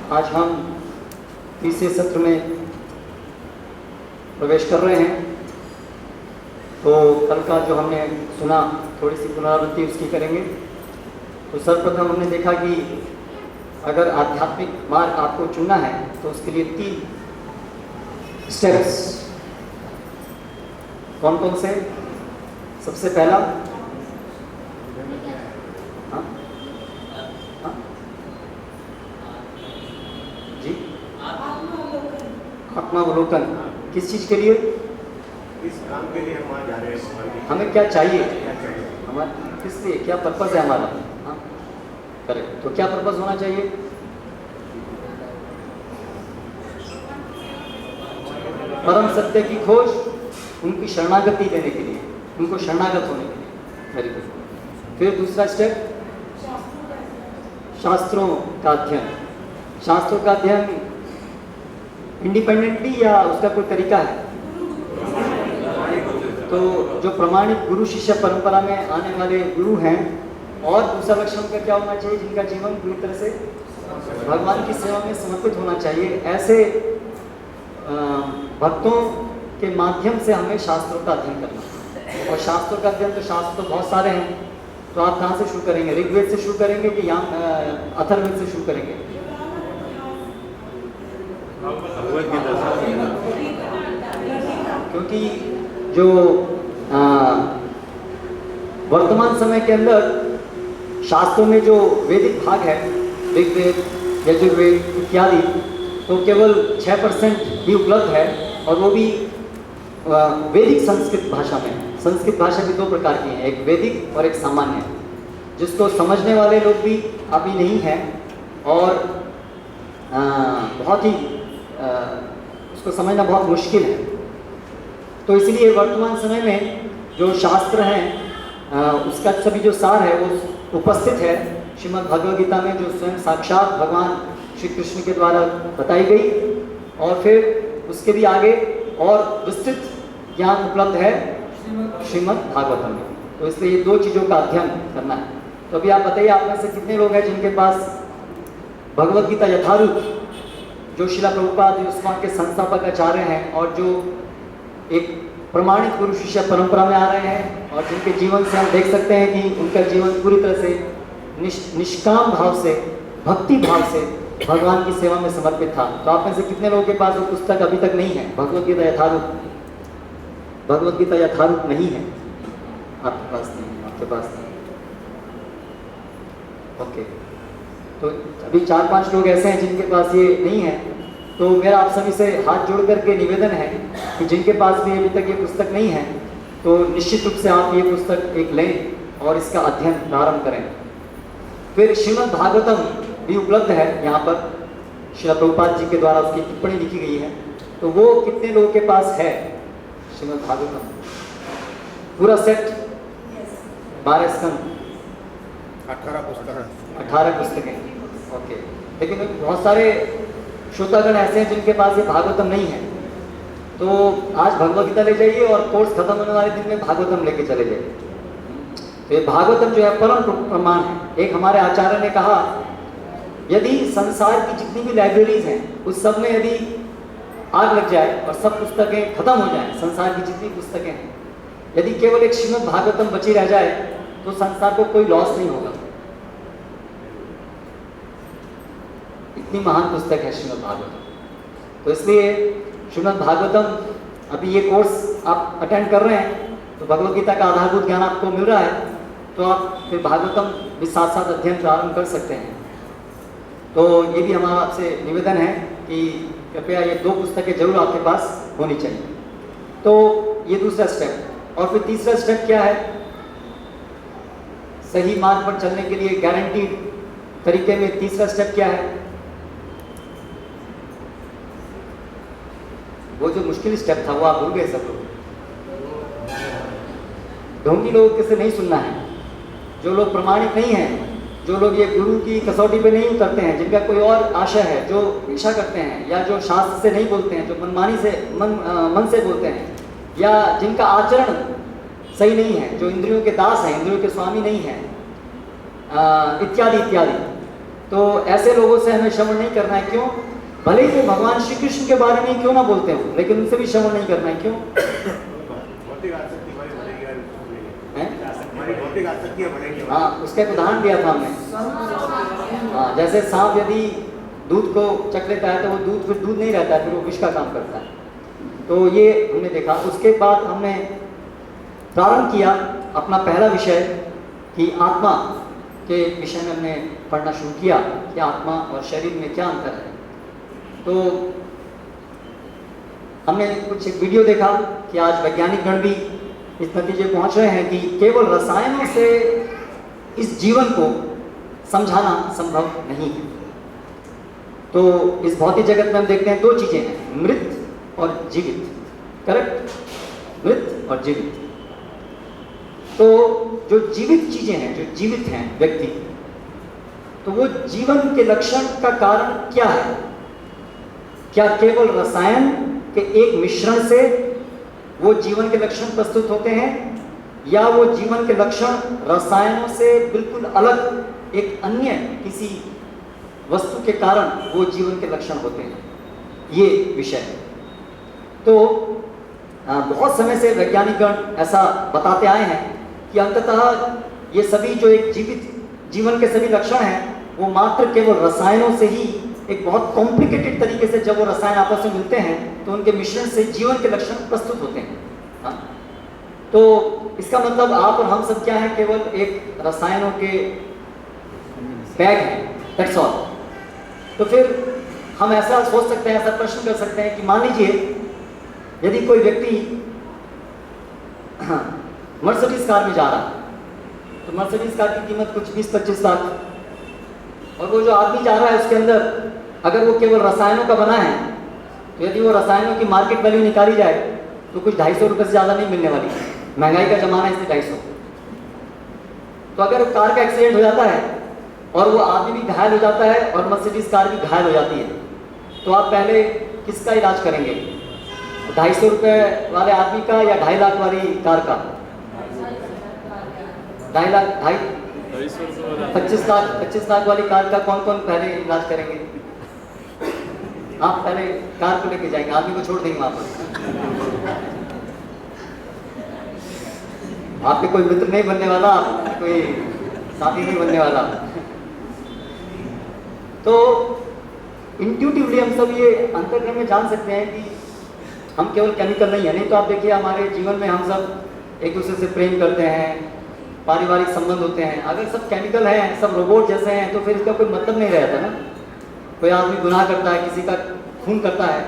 आज हम तीसरे सत्र में प्रवेश कर रहे हैं। तो कल का जो हमने सुना थोड़ी सी पुनरावृत्ति उसकी करेंगे। तो सर्वप्रथम हमने देखा कि अगर आध्यात्मिक मार्ग आपको चुनना है तो उसके लिए 3 स्टेप्स कौन कौन से। सबसे पहला जी आत्मावलोकन। किस चीज़ के लिए? इस काम के लिए हम वहाँ जा रहे हैं। हमें क्या चाहिए, हमारा किस लिए, क्या पर्पस है हमारा। हाँ करेक्ट। तो क्या पर्पस होना चाहिए? परम सत्य की खोज, उनकी शरणागति देने के लिए, उनको शरणागत होने के लिए। Very good. फिर दूसरा स्टेप शास्त्रों का अध्ययन। शास्त्रों का अध्ययन इंडिपेंडेंटली या उसका कोई तरीका है? तो जो प्रमाणित गुरु शिष्य परंपरा में आने वाले गुरु हैं। और दूसरा लक्ष्य उनका क्या होना चाहिए? जिनका जीवन पूरी तरह से भगवान की सेवा में समर्पित होना चाहिए। ऐसे भक्तों के माध्यम से हमें शास्त्रों का अध्ययन करना। और शास्त्रों का अध्ययन, तो शास्त्र तो बहुत सारे हैं। तो आप कहाँ से शुरू करेंगे? ऋग्वेद से शुरू करेंगे कि अथर्ववेद से शुरू करेंगे? क्योंकि जो वर्तमान समय के अंदर शास्त्रों में जो वैदिक भाग है, ऋग्वेद, यजुर्वेद इत्यादि, तो केवल 6% ही उपलब्ध है। और वो भी वैदिक संस्कृत भाषा में। संस्कृत भाषा भी 2 प्रकार की है, एक वैदिक और एक सामान्य, जिसको समझने वाले लोग भी अभी नहीं हैं। और बहुत ही उसको समझना बहुत मुश्किल है। तो इसलिए वर्तमान समय में जो शास्त्र हैं उसका सभी जो सार है वो उपस्थित है श्रीमद् भगवद गीता में, जो स्वयं साक्षात भगवान श्री कृष्ण के द्वारा बताई गई। और फिर उसके भी आगे और विस्तृत ज्ञान उपलब्ध है श्रीमद् भागवतम में। तो इसलिए ये 2 चीज़ों का अध्ययन करना है। तो अभी आप बताइए, आप में से कितने लोग हैं जिनके पास भगवद गीता यथारूप, जो श्रील प्रभुपाद युष्मान के संस्थापक आचार्य हैं और जो एक प्रमाणित गुरु शिष्य परंपरा में आ रहे हैं, और जिनके जीवन से हम देख सकते हैं कि उनका जीवन पूरी तरह से निष्काम भाव से, भक्ति भाव से भगवान की सेवा में समर्पित था। तो आप में से कितने लोगों के पास वो पुस्तक अभी तक नहीं है, भगवद गीता यथारूप? भगवद गीता यथारूप नहीं है, आपके पास नहीं, आपके पास नहीं। ओके, तो अभी 4-5 लोग ऐसे हैं जिनके पास ये नहीं है। तो मेरा आप सभी से हाथ जोड़ करके निवेदन है कि जिनके पास भी अभी तक ये पुस्तक नहीं है, तो निश्चित रूप से आप ये पुस्तक एक लें और इसका अध्ययन प्रारंभ करें। फिर श्रीमद् भागवतम भी उपलब्ध है यहाँ पर, श्रील प्रभुपाद जी के द्वारा उसकी टिप्पणी लिखी गई है। तो वो कितने लोगों के पास है श्रीमद् भागवतम? पूरा सेट 12 स्कंद, 18 पुस्तकें। ओके, लेकिन बहुत सारे श्रोतागण ऐसे हैं जिनके पास ये भागवतम नहीं है। तो आज भगवद गीता ले जाइए और कोर्स खत्म होने वाले दिन में भागवतम लेके चले जाइए। तो ये भागवतम जो है परम प्रमाण है। एक हमारे आचार्य ने कहा, यदि संसार की जितनी भी लाइब्रेरीज हैं उस सब में यदि आग लग जाए और सब पुस्तकें खत्म हो जाएं, संसार की जितनी पुस्तकें हैं, यदि केवल एक श्रीमद् भागवतम बची रह जाए तो संसार को कोई लॉस नहीं होगा। इतनी महान पुस्तक है श्रीमद् भागवतम। तो इसलिए श्रीमद् भागवतम अभी ये कोर्स आप अटेंड कर रहे हैं, तो भगवद गीता का आधारभूत ज्ञान आपको मिल रहा है, तो आप फिर भागवतम भी साथ साथ अध्ययन प्रारंभ कर सकते हैं। तो ये भी हमारा आपसे निवेदन है कि कृपया ये 2 पुस्तकें जरूर आपके पास होनी चाहिए। तो ये दूसरा स्टेप। और फिर तीसरा स्टेप क्या है? सही मार्ग पर चलने के लिए गारंटीड तरीके में तीसरा स्टेप क्या है? वो जो मुश्किल स्टेप था वो आप भूल गए सब लोग। ढोंगी लोगों से नहीं सुनना है, जो लोग प्रमाणित नहीं हैं, जो लोग ये गुरु की कसौटी पे नहीं उतरते हैं, जिनका कोई और आशय है, जो इच्छा करते हैं, या जो शास्त्र से नहीं बोलते हैं, जो मनमानी से मन से बोलते हैं, या जिनका आचरण सही नहीं है, जो इंद्रियों के दास हैं, इंद्रियों के स्वामी नहीं हैं, इत्यादि इत्यादि। तो ऐसे लोगों से हमें श्रवण नहीं करना है। क्यों? भले ही वो भगवान श्री कृष्ण के बारे में क्यों ना बोलते हो, लेकिन उनसे भी श्रवण नहीं करना है। क्यों? भौतिक आसक्ति हमारी बढ़ेगी और हैं? हमारी भौतिक आसक्तियाँ बढ़ेंगी। हाँ, उसका एक उदाहरण दिया था हमने। हाँ, जैसे सांप यदि दूध को चख लेता है तो वो दूध फिर दूध नहीं रहता है, फिर वो विष का काम करता है। तो ये हमने देखा। उसके बाद हमने प्रारंभ किया अपना पहला विषय कि आत्मा के विषय में हमने पढ़ना शुरू किया कि आत्मा और शरीर में क्या अंतर है। तो हमने कुछ एक वीडियो देखा कि आज वैज्ञानिक गण भी इस नतीजे पहुंच रहे हैं कि केवल रसायनों से इस जीवन को समझाना संभव नहीं है। तो इस भौतिक जगत में हम देखते हैं दो चीजें हैं, मृत और जीवित। करेक्ट? मृत और जीवित। तो जो जीवित चीजें हैं, जो जीवित हैं व्यक्ति, तो वो जीवन के लक्षण का कारण क्या है? क्या केवल रसायन के एक मिश्रण से वो जीवन के लक्षण प्रस्तुत होते हैं, या वो जीवन के लक्षण रसायनों से बिल्कुल अलग एक अन्य किसी वस्तु के कारण वो जीवन के लक्षण होते हैं? ये विषय है। तो बहुत समय से वैज्ञानिकगण ऐसा बताते आए हैं कि अंततः ये सभी जो एक जीवित जीवन के सभी लक्षण हैं वो मात्र केवल रसायनों से ही, एक बहुत कॉम्प्लिकेटेड तरीके से जब वो रसायन आपस में मिलते हैं तो उनके मिश्रण से जीवन के लक्षण प्रस्तुत होते हैं। हाँ? तो इसका मतलब आप और हम सब क्या है? केवल एक रसायनों के बैग हैं, दैट्स ऑल। तो फिर हम ऐसा सोच सकते हैं, ऐसा प्रश्न कर सकते हैं कि मान लीजिए यदि कोई व्यक्ति मर्सिडीज कार में जा रहा है, तो मर्सिडीज कार की कीमत कुछ 20-25 लाख, और वो जो आदमी जा रहा है उसके अंदर अगर वो केवल रसायनों का बना है, तो यदि वो रसायनों की मार्केट वैल्यू निकाली जाए तो कुछ 250 रुपये से ज़्यादा नहीं मिलने वाली। महंगाई का जमाना है, इसलिए 250। तो अगर कार का एक्सीडेंट हो जाता है और वो आदमी भी घायल हो जाता है और मर्सिडीज कार भी घायल हो जाती है, तो आप पहले किसका इलाज करेंगे? 250 रुपये वाले आदमी का या 2.5 लाख वाली कार का? 2.5 लाख 25 लाख वाली कार का कौन कौन पहले इलाज करेंगे? आप पहले कार को लेके जाएंगे, आदमी को छोड़ देंगे वहां पर। आपके कोई मित्र नहीं बनने वाला, कोई साथी नहीं बनने वाला। तो इंट्यूटिवली हम सब ये अंतर्ग्रह में जान सकते हैं कि हम केवल केमिकल नहीं है। नहीं तो आप देखिए हमारे जीवन में हम सब एक दूसरे से प्रेम करते हैं, पारिवारिक संबंध होते हैं। अगर सब केमिकल हैं, सब रोबोट जैसे हैं, तो फिर इसका कोई मतलब नहीं रहता ना। कोई आदमी गुनाह करता है, किसी का खून करता है,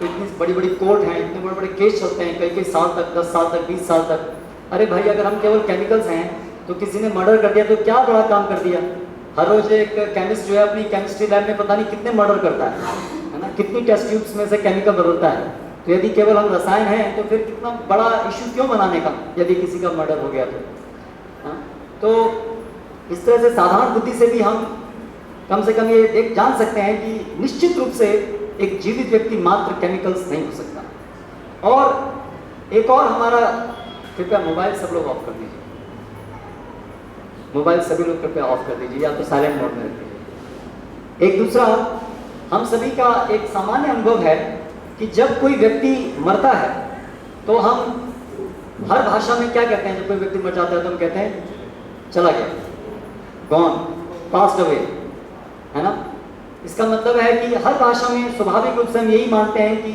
तो इतनी बड़ी बड़ी कोर्ट हैं, इतने बड़े बड़े केस चलते हैं, कई कई साल तक, 10 साल तक, 20 साल तक। अरे भाई, अगर हम केवल केमिकल्स हैं तो किसी ने मर्डर कर दिया तो क्या बड़ा काम कर दिया। हर रोज एक केमिस्ट जो है अपनी केमिस्ट्री लैब में पता नहीं कितने मर्डर करता है ना, कितनी टेस्ट ट्यूब्स में से केमिकल बदलता है। तो यदि केवल हम रसायन हैं तो फिर कितना बड़ा इशू क्यों बनाने का, यदि किसी का मर्डर हो गया तो। हाँ? तो इस तरह से साधारण बुद्धि से भी हम कम से कम ये एक जान सकते हैं कि निश्चित रूप से एक जीवित व्यक्ति मात्र केमिकल्स नहीं हो सकता। और एक और हमारा, कृपया मोबाइल सब लोग ऑफ कर दीजिए, मोबाइल सभी लोग कृपया ऑफ कर दीजिए या तो साइलेंट मोड में रखिए। एक दूसरा हम सभी का एक सामान्य अनुभव है कि जब कोई व्यक्ति मरता है तो हम हर भाषा में क्या कहते हैं? जब कोई व्यक्ति मर जाता है तो हम कहते हैं चला गया, गॉन, पास्ड अवे, है ना। इसका मतलब है कि हर भाषा में स्वाभाविक रूप से हम यही मानते हैं कि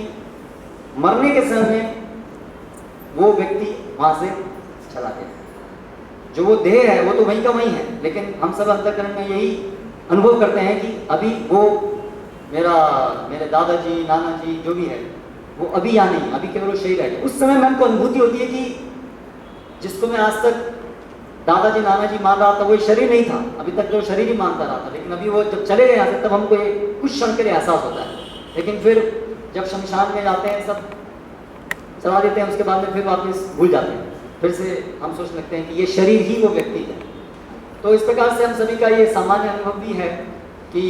मरने के समय में वो व्यक्ति वहां से चला गया। जो वो देह है वो तो वहीं का वहीं है, लेकिन हम सब अंतःकरण में यही अनुभव करते हैं कि अभी वो मेरे दादाजी, नाना जी जो भी है वो अभी यहाँ नहीं, अभी केवल वो शरीर है। उस समय में हमको अनुभूति होती है कि जिसको मैं आज तक दादाजी, नाना जी मान रहा था वो शरीर नहीं था, अभी तक जो शरीर ही मानता रहा था। लेकिन अभी वो जब चले गए यहाँ से तब हमको कुछ क्षण के लिए एहसास होता है। लेकिन फिर जब शमशान में जाते हैं, सब चला देते हैं, उसके बाद में फिर वापस भूल जाते हैं। फिर से हम सोचने लगते हैं कि ये शरीर ही वो व्यक्ति है। तो इस प्रकार से हम सभी का ये सामान्य अनुभव भी है कि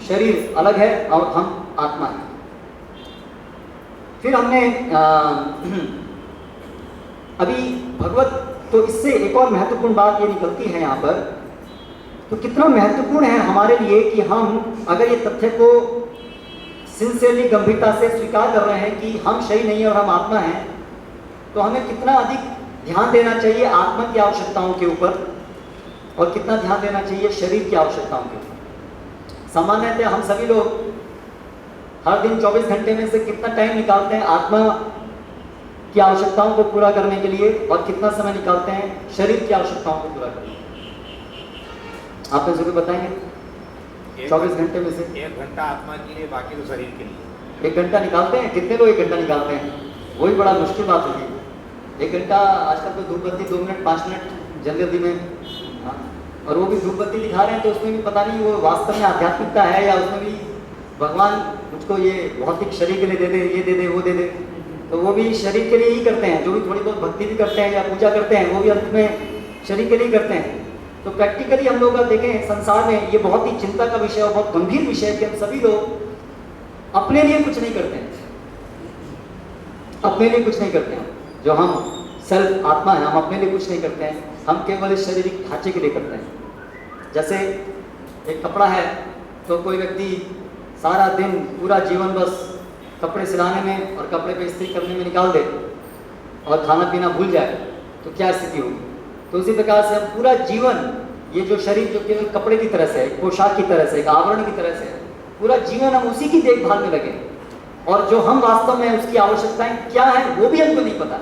शरीर अलग है और हम आत्मा है। फिर हमने अभी भगवत, तो इससे एक और महत्वपूर्ण बात ये निकलती है यहाँ पर तो कितना महत्वपूर्ण है हमारे लिए कि हम अगर ये तथ्य को सिंसियरली गंभीरता से स्वीकार कर रहे हैं कि हम शरीर नहीं है और हम आत्मा हैं, तो हमें कितना अधिक ध्यान देना चाहिए आत्मा की आवश्यकताओं के ऊपर और कितना ध्यान देना चाहिए शरीर की आवश्यकताओं के ऊपर। सामान्यतः हम सभी लोग हर दिन 24 घंटे में से कितना टाइम निकालते हैं आत्मा की आवश्यकताओं को पूरा करने के लिए और कितना समय निकालते हैं शरीर की आवश्यकताओं को पूरा करने के लिए? आप मुझे बताएंगे 24 घंटे में से 1 घंटा आत्मा के लिए, बाकी तो शरीर के लिए। 1 घंटा निकालते हैं? कितने लोग 1 घंटा निकालते हैं? वही बड़ा मुश्किल बात होगी। 1 घंटा आजकल तो धूप बत्ती 2 मिनट 5 मिनट जल्दी में, हाँ, और वो भी धूप बत्ती दिखा रहे हैं तो उसमें भी पता नहीं वो वास्तव में आध्यात्मिकता है या उसमें भी भगवान मुझको ये भौतिक शरीर के लिए दे दे, ये दे दे, वो दे दे। तो वो भी शरीर के लिए ही करते हैं, जो भी थोड़ी बहुत भक्ति भी करते हैं या पूजा करते हैं वो भी अंत में शरीर के लिए करते हैं। तो प्रैक्टिकली हम लोग देखें संसार में ये बहुत ही चिंता का विषय और बहुत गंभीर विषय है कि हम सभी लोग अपने लिए कुछ नहीं करते हैं, अपने लिए कुछ नहीं करते हैं। जो हम सेल्फ आत्मा है हम अपने लिए कुछ नहीं करते हैं, हम केवल इस शारीरिक ढांचे के लिए करते हैं। जैसे एक कपड़ा है तो कोई व्यक्ति सारा दिन पूरा जीवन बस कपड़े सिलाने में और कपड़े पे इस्त्री करने में निकाल दे और खाना पीना भूल जाए तो क्या स्थिति होगी? तो उसी प्रकार से हम पूरा जीवन ये जो शरीर जो केवल कपड़े की तरह से है, पोशाक की तरह से, एक आवरण की तरह से है, पूरा जीवन हम उसी की देखभाल में लगे और जो हम वास्तव में उसकी आवश्यकताएं क्या है वो भी हमको नहीं पता।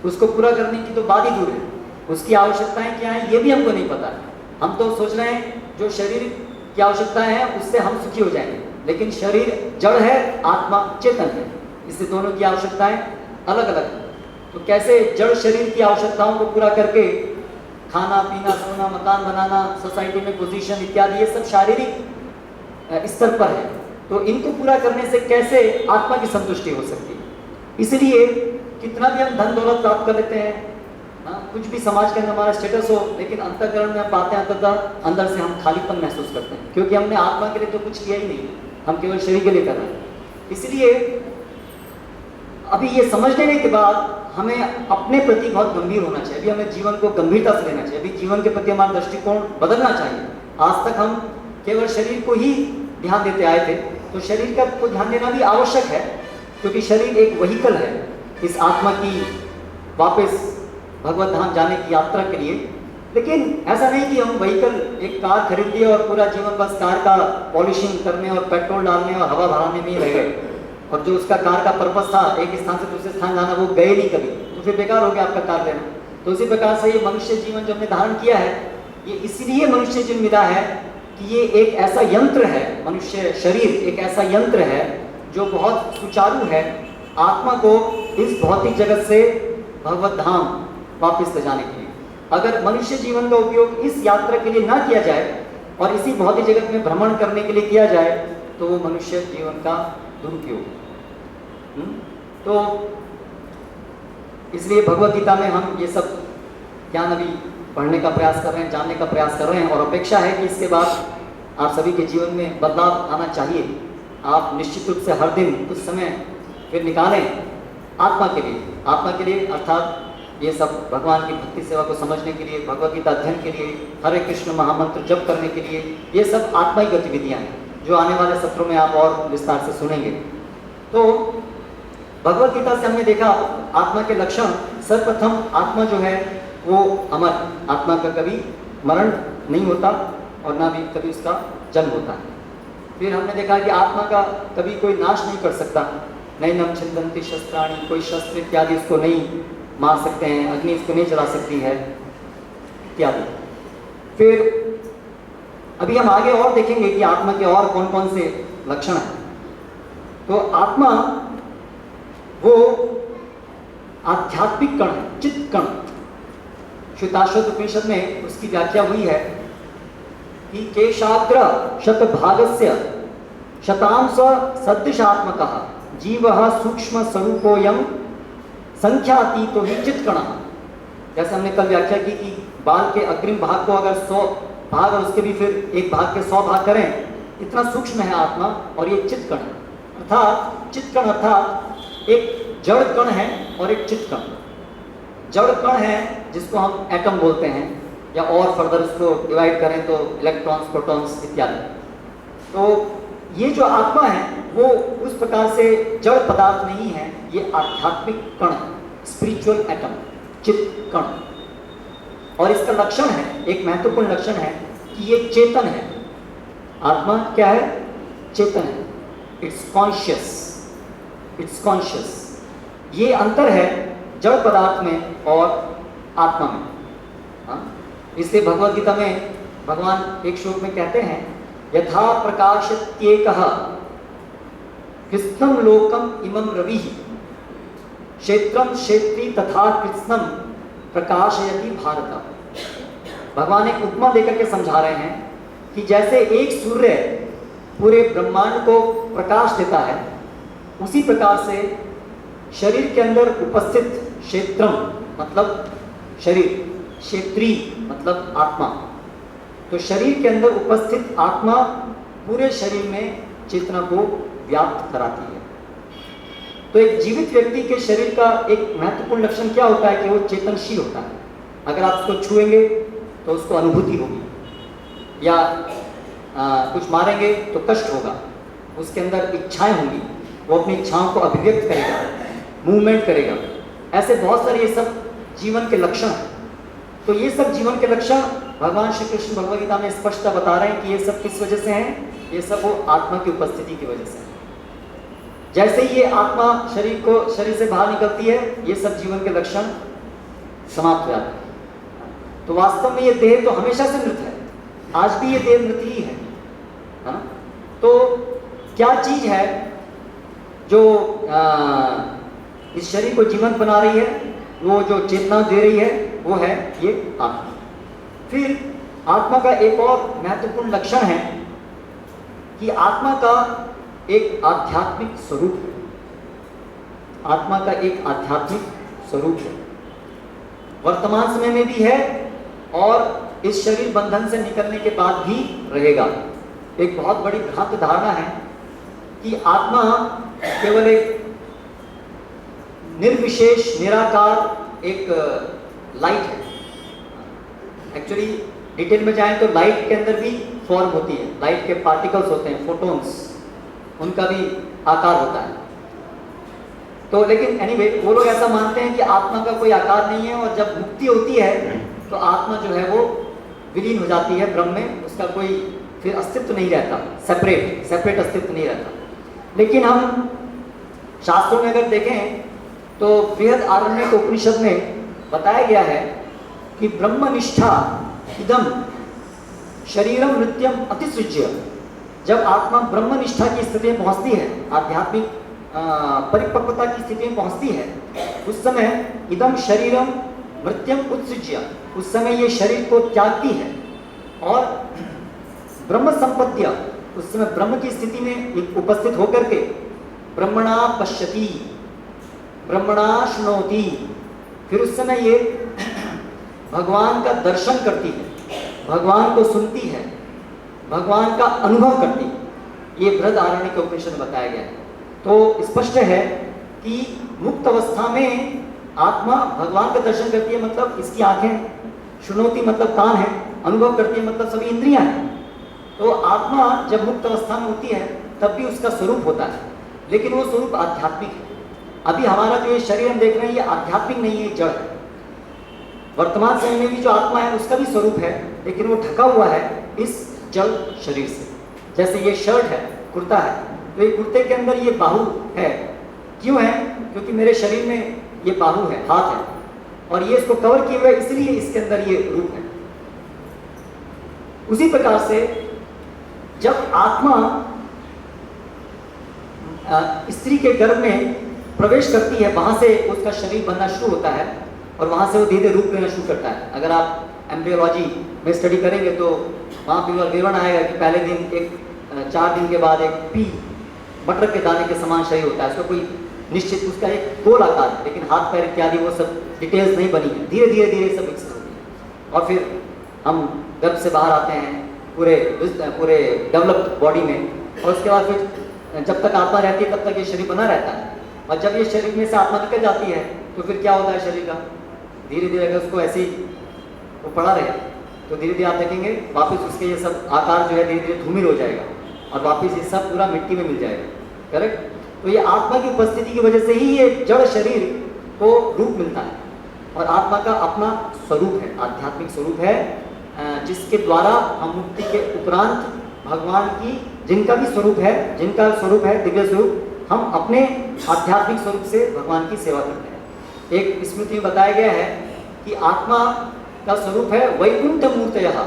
उसको पूरा करने की तो बात ही दूर है, उसकी आवश्यकताएं क्या है ये भी हमको नहीं पता। हम तो सोच रहे हैं जो शरीर की आवश्यकताएं हैं उससे हम सुखी हो जाएंगे, लेकिन शरीर जड़ है, आत्मा चेतन है, इससे दोनों की आवश्यकताएं अलग अलग हैं। तो कैसे जड़ शरीर की आवश्यकताओं को पूरा करके खाना पीना सोना मकान बनाना सोसाइटी में पोजीशन इत्यादि ये सब शारीरिक स्तर पर है, तो इनको पूरा करने से कैसे आत्मा की संतुष्टि हो सकती है? इसलिए कितना भी हम धन दौलत प्राप्त कर लेते हैं, कुछ भी समाज के अंदर हमारा स्टेटस हो, लेकिन अंतःकरण में पाते हैं अंततः अंदर से हम खालीपन महसूस करते हैं, क्योंकि हमने आत्मा के लिए तो कुछ किया ही नहीं, हम केवल शरीर के लिए कर रहे हैं। इसलिए अभी ये समझ लेने के बाद हमें अपने प्रति बहुत गंभीर होना चाहिए। अभी हमें जीवन को गंभीरता से लेना चाहिए, अभी जीवन के प्रति हमारा दृष्टिकोण बदलना चाहिए। आज तक हम केवल शरीर को ही ध्यान देते आए थे, तो शरीर का को ध्यान देना भी आवश्यक है, क्योंकि शरीर एक व्हीकल है इस आत्मा की वापस भगवत धाम जाने की यात्रा के लिए। लेकिन ऐसा नहीं कि हम व्हीकल एक कार खरीद लिए और पूरा जीवन बस कार का पॉलिशिंग करने और पेट्रोल डालने और हवा भराने में ही रह गए, और जो उसका कार का पर्पस था एक स्थान से दूसरे स्थान जाना वो गए नहीं कभी, तो फिर बेकार हो गया आपका कार लेना। तो उसी प्रकार से ये मनुष्य जीवन जो हमने धारण किया है ये इसलिए मनुष्य जीवन मिला है कि ये एक ऐसा यंत्र है, मनुष्य शरीर एक ऐसा यंत्र है जो बहुत सुचारू है आत्मा को इस भौतिक जगत से भगवत धाम वापस ले जाने के लिए। अगर मनुष्य जीवन का उपयोग इस यात्रा के लिए ना किया जाए और इसी भौतिक जगत में भ्रमण करने के लिए किया जाए तो वो मनुष्य जीवन का दुरुपयोग। तो इसलिए भगवत गीता में हम ये सब ज्ञान अभी पढ़ने का प्रयास कर रहे हैं, जानने का प्रयास कर रहे हैं, और अपेक्षा है कि इसके बाद आप सभी के जीवन में बदलाव आना चाहिए। आप निश्चित रूप से हर दिन कुछ समय फिर निकालें आत्मा के लिए अर्थात ये सब भगवान की भक्ति सेवा को समझने के लिए, भगवत गीता अध्ययन के लिए, हरे कृष्ण महामंत्र जप करने के लिए, ये सब आत्माई गतिविधियां हैं जो आने वाले सत्रों में आप और विस्तार से सुनेंगे। तो भगवत गीता से हमने देखा आत्मा के लक्षण। सर्वप्रथम आत्मा जो है वो अमर, आत्मा का कभी मरण नहीं होता और ना भी कभी उसका जन्म होता है। फिर हमने देखा कि आत्मा का कभी कोई नाश नहीं कर सकता, नैनम छिन्दन्ति शस्त्राणि, कोई शस्त्र इत्यादि इसको नहीं मार सकते हैं, अग्नि इसको नहीं जला सकती है इत्यादि। फिर अभी हम आगे और देखेंगे कि आत्मा के और कौन कौन से लक्षण हैं। तो आत्मा वो आध्यात्मिक कण है, चित्त कण। श्वेताश्वत उपनिषद में उसकी व्याख्या हुई है कि केशाग्र शतभागस्य शतांश सदृशात्मकः जीवः सूक्ष्म स्वरूपोऽयं संख्यातीतो ही चित्कण। जैसे हमने कल व्याख्या की कि बाल के अग्रिम भाग को अगर 100 भाग और उसके भी फिर एक भाग के 100 भाग करें, इतना सूक्ष्म है आत्मा, और ये चित्कण है। अर्थात चित्कण अर्थात एक जड़ कण है और एक चित्कण। जड़ कण है जिसको हम एटम बोलते हैं, या और फर्दर उसको डिवाइड करें तो इलेक्ट्रॉन्स, प्रोटॉन्स इत्यादि। तो ये जो आत्मा है वो उस प्रकार से जड़ पदार्थ नहीं है, ये आध्यात्मिक कण, स्पिरिचुअल एटम, चित्त कण। और इसका लक्षण है, एक महत्वपूर्ण लक्षण है कि ये चेतन है। आत्मा क्या है? चेतन है। It's conscious, it's conscious. ये अंतर है जड़ पदार्थ में और आत्मा में। हाँ? इसलिए भगवद गीता में भगवान एक श्लोक में कहते हैं, यथा प्रकाशत्येकः कृत्स्नं लोकम इमं रविः क्षेत्रम क्षेत्री तथा कृत्स्नं प्रकाशयति भारत। भगवान एक उपमा देकर के समझा रहे हैं कि जैसे एक सूर्य पूरे ब्रह्मांड को प्रकाश देता है, उसी प्रकार से शरीर के अंदर उपस्थित क्षेत्रम मतलब शरीर, क्षेत्री मतलब आत्मा, तो शरीर के अंदर उपस्थित आत्मा पूरे शरीर में चेतना को व्याप्त कराती है। तो एक जीवित व्यक्ति के शरीर का एक महत्वपूर्ण लक्षण क्या होता है कि वो चेतनशील होता है। अगर आप उसको छुएंगे तो उसको अनुभूति होगी, या कुछ मारेंगे तो कष्ट होगा, उसके अंदर इच्छाएं होंगी, वो अपनी इच्छाओं को अभिव्यक्त करेगा, मूवमेंट करेगा। ऐसे बहुत सारे ये सब जीवन के लक्षण हैं। तो ये सब जीवन के लक्षण भगवान श्री कृष्ण भगवद गीता में स्पष्टता बता रहे हैं कि ये सब किस वजह से हैं? ये सब वो आत्मा की उपस्थिति की वजह से है। जैसे ही ये आत्मा शरीर से बाहर निकलती है, ये सब जीवन के लक्षण समाप्त हो जाते हैं। तो वास्तव में ये देह तो हमेशा से मृत है, आज भी ये देह मृत ही है। हाँ? तो क्या चीज है जो इस शरीर को जीवंत बना रही है, वो जो चेतना दे रही है, वो है ये आत्मा। फिर आत्मा का एक और महत्वपूर्ण लक्षण है कि आत्मा का एक आध्यात्मिक स्वरूप है। आत्मा का एक आध्यात्मिक स्वरूप है, वर्तमान समय में भी है और इस शरीर बंधन से निकलने के बाद भी रहेगा। एक बहुत बड़ी भ्रांत धारणा है कि आत्मा केवल एक निर्विशेष निराकार एक लाइट है। एक्चुअली डिटेल में जाएं तो लाइट के अंदर भी फॉर्म होती है, लाइट के पार्टिकल्स होते हैं, फोटॉन्स, उनका भी आकार होता है। तो लेकिन एनीवे वो लोग ऐसा मानते हैं कि आत्मा का कोई आकार नहीं है, और जब मुक्ति होती है तो आत्मा जो है वो विलीन हो जाती है ब्रह्म में, उसका कोई फिर अस्तित्व नहीं रहता, सेपरेट अस्तित्व नहीं रहता। लेकिन हम शास्त्रों में अगर देखें तो बृहद आरण्यक उपनिषद में बताया गया है कि ब्रह्मनिष्ठा इदम शरीरम मृत्यम अतिसृज्य। जब आत्मा ब्रह्मनिष्ठा की स्थिति में पहुंचती है, आध्यात्मिक परिपक्वता की स्थिति में पहुंचती है, उस समय इदम शरीरम मृत्यम उत्सृज्य, उस समय ये शरीर को त्यागती है और ब्रह्म संपद्य, उस समय ब्रह्म की स्थिति में उपस्थित होकर के ब्रह्मणा पश्यति, ब्रह्मणा शृणोति, फिर उस समय ये भगवान का दर्शन करती है, भगवान को सुनती है, भगवान का अनुभव करती है। ये बृहद आरण्यक उपनिषद में बताया गया है। तो स्पष्ट है कि मुक्त अवस्था में आत्मा भगवान का दर्शन करती है, मतलब इसकी आंखें, शृणोति मतलब कान है, अनुभव करती है मतलब सभी इंद्रियां हैं। तो आत्मा जब मुक्त अवस्था में होती है तब भी उसका स्वरूप होता है, लेकिन वो स्वरूप आध्यात्मिक है। अभी हमारा जो ये शरीर हम देख रहे हैं ये आध्यात्मिक नहीं है, जड़ है। वर्तमान समय में भी जो आत्मा है उसका भी स्वरूप है, लेकिन वो ढका हुआ है इस जड़ शरीर से। जैसे ये शर्ट है, कुर्ता है, तो ये कुर्ते के अंदर ये बाहु है, क्यों है? क्योंकि मेरे शरीर में ये बाहु है, हाथ है, और ये इसको कवर किए हुए, इसलिए इसके अंदर ये रूप है। उसी प्रकार से जब आत्मा स्त्री के गर्भ में प्रवेश करती है, वहां से उसका शरीर बनना शुरू होता है और वहां से वो धीरे रूप लेना शुरू करता है। अगर आप एम्ब्रियोलॉजी में स्टडी करेंगे तो वहाँ पर विवरण आएगा कि पहले दिन 4 दिन के बाद एक पी मटर के दाने के समान शरीर होता है, उसका कोई निश्चित, उसका एक गोल आकार है, लेकिन हाथ पैर इत्यादि वो सब डिटेल्स नहीं बनी है, धीरे धीरे सब विकसित होती है। और फिर हम गर्भ से बाहर आते हैं पूरे डेवलप्ड बॉडी में, और उसके बाद फिर जब तक आत्मा रहती है तब तक ये शरीर बना रहता है। और जब ये शरीर में से आत्मा निकल जाती है तो फिर क्या होता है शरीर का? धीरे धीरे अगर उसको ऐसे ही वो पड़ा रहे तो धीरे धीरे आप देखेंगे वापस उसके ये सब आकार जो है धीरे धीरे धूमिल हो जाएगा और वापस ये सब पूरा मिट्टी में मिल जाएगा। करेक्ट। तो ये आत्मा की उपस्थिति की वजह से ही ये जड़ शरीर को रूप मिलता है और आत्मा का अपना स्वरूप है, आध्यात्मिक स्वरूप है, जिसके द्वारा हम मुक्ति के उपरांत भगवान की जिनका स्वरूप है दिव्य स्वरूप, हम अपने आध्यात्मिक स्वरूप से भगवान की सेवा करते हैं। एक स्मृति में बताया गया है कि आत्मा का स्वरूप है वैकुंठ मूर्तयः,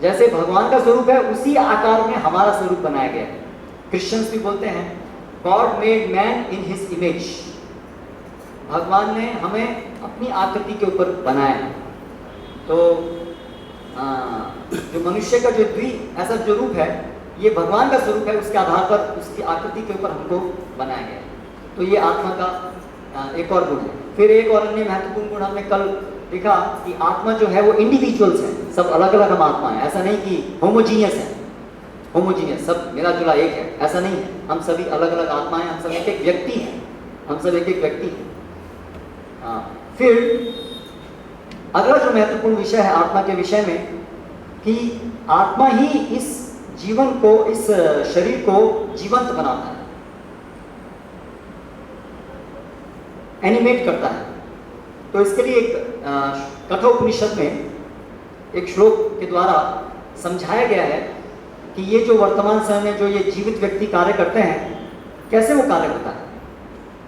जैसे भगवान का स्वरूप है उसी आकार में हमारा स्वरूप बनाया गया है। क्रिश्चियंस भी बोलते हैं God made man in his image, भगवान ने हमें अपनी आकृति के ऊपर बनाया है। तो जो मनुष्य का जो ऐसा जो रूप है ये भगवान का स्वरूप है, उसके आधार पर उसकी आकृति के ऊपर हमको बनाया गया है। तो ये आत्मा का एक और गुण है। फिर एक और अन्य महत्वपूर्ण गुण हमने कल देखा कि आत्मा जो है वो इंडिविजुअल्स हैं, सब अलग अलग हम आत्मा है, ऐसा नहीं कि होमोजीनियस है, होमोजीनियस सब मिला जुला एक है, ऐसा नहीं है। हम सभी अलग अलग आत्मा हैं, हम सब एक एक व्यक्ति हैं, हम सब एक एक व्यक्ति हैं। फिर अगला जो महत्वपूर्ण विषय है आत्मा के विषय में कि आत्मा ही इस जीवन को, इस शरीर को जीवंत बनाता है, एनिमेट करता है। तो इसके लिए एक कठोपनिषद में एक श्लोक के द्वारा समझाया गया है कि ये जो वर्तमान समय में जो ये जीवित व्यक्ति कार्य करते हैं कैसे वो कार्य करता है,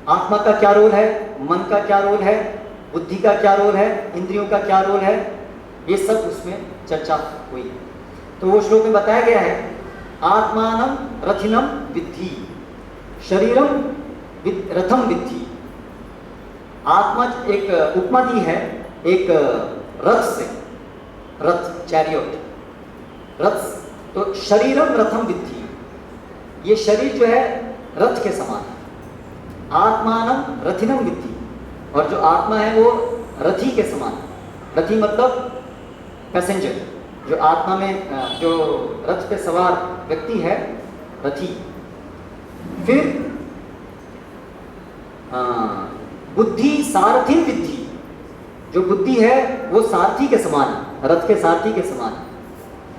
आत्मा का क्या रोल है, मन का क्या रोल है, बुद्धि का क्या रोल है, इंद्रियों का क्या रोल है, ये सब उसमें चर्चा हुई है। तो वो श्लोक में बताया गया है आत्मानं रथिनं विद्धि शरीरम रथम विद्धि। आत्मा एक उपमा दी है एक रथ से, रथ चैरियट, रथ। तो शरीरम रथम विद्धि, ये शरीर जो है रथ के समान है। आत्मानं रथिनं विद्धि, और जो आत्मा है वो रथी के समान है। रथी मतलब पैसेंजर, जो आत्मा में जो रथ पे सवार व्यक्ति है रथी। फिर बुद्धि सारथी विद्धि, जो बुद्धि है वो सारथी के समान है, रथ के सारथी के समान है।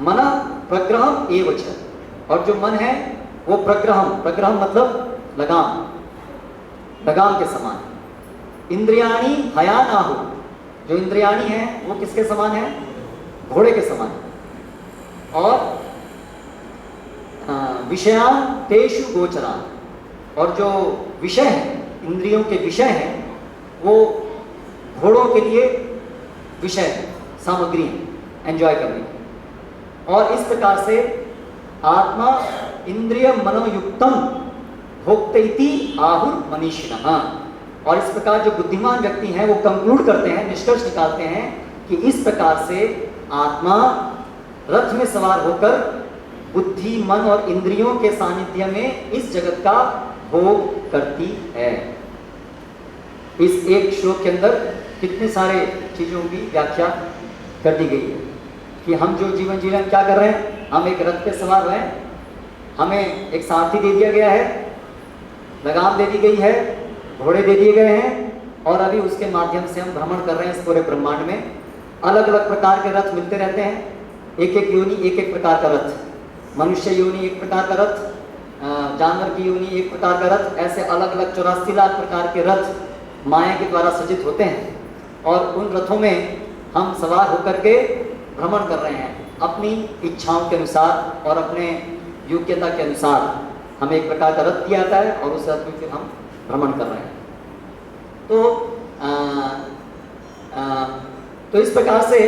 मन प्रग्रहम एवच, और जो मन है वो प्रग्रहम, प्रग्रहम मतलब लगाम, लगाम के समान है। इंद्रियाणी हयानाहु, जो इंद्रियाणी है वो किसके समान है, घोड़े के समान है। और विषयान तेषु गोचरान, और जो विषय है, इंद्रियों के विषय हैं वो घोड़ों के लिए विषय है, सामग्री है एंजॉय करने की। और इस प्रकार से आत्मा इंद्रिय मनोयुक्तम भोक्तैति आहुर मनीषिणः, और इस प्रकार जो बुद्धिमान व्यक्ति हैं वो कंक्लूड करते हैं, निष्कर्ष निकालते हैं कि इस प्रकार से आत्मा रथ में सवार होकर बुद्धि, मन और इंद्रियों के सानिध्य में इस जगत का भोग करती है। इस एक श्लोक के अंदर कितने सारे चीजों की व्याख्या कर दी गई है कि हम जो जीवन जी रहे हैं क्या कर रहे हैं, हम एक रथ पे सवार हैं, हमें एक सारथी दे दिया गया है, लगाम दे दी गई है, घोड़े दे दिए गए हैं, और अभी उसके माध्यम से हम भ्रमण कर रहे हैं इस पूरे ब्रह्मांड में। अलग अलग प्रकार के रथ मिलते रहते हैं, एक एक योनि एक एक प्रकार का रथ, मनुष्य योनि एक प्रकार का रथ, जानवर की योनि एक प्रकार का रथ, ऐसे अलग अलग 84 लाख प्रकार के रथ माया के द्वारा सज्जित होते हैं। और उन रथों में हम सवार होकर के भ्रमण कर रहे हैं अपनी इच्छाओं के अनुसार और अपने योग्यता के अनुसार। हमें एक प्रकार का रथ दिया जाता है और उस रथ में फिर हम भ्रमण कर रहे हैं। तो इस प्रकार से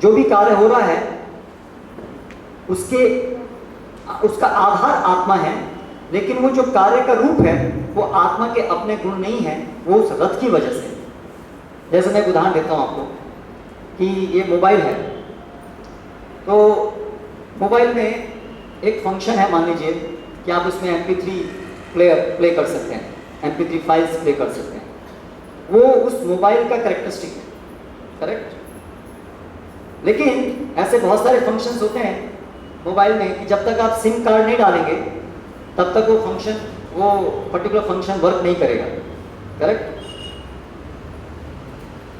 जो भी कार्य हो रहा है उसका आधार आत्मा है, लेकिन वो जो कार्य का रूप है वो आत्मा के अपने गुण नहीं है, वो उस रथ की वजह से। जैसे मैं एक उदाहरण देता हूँ आपको कि ये मोबाइल है, तो मोबाइल में एक फंक्शन है, मान लीजिए कि आप उसमें MP3 प्ले कर सकते हैं, MP3 फाइल्स प्ले कर सकते हैं, वो उस मोबाइल का कैरेक्टरिस्टिक है, करेक्ट। लेकिन ऐसे बहुत सारे फंक्शंस होते हैं मोबाइल में कि जब तक आप सिम कार्ड नहीं डालेंगे तब तक वो पर्टिकुलर फंक्शन वर्क नहीं करेगा, करेक्ट।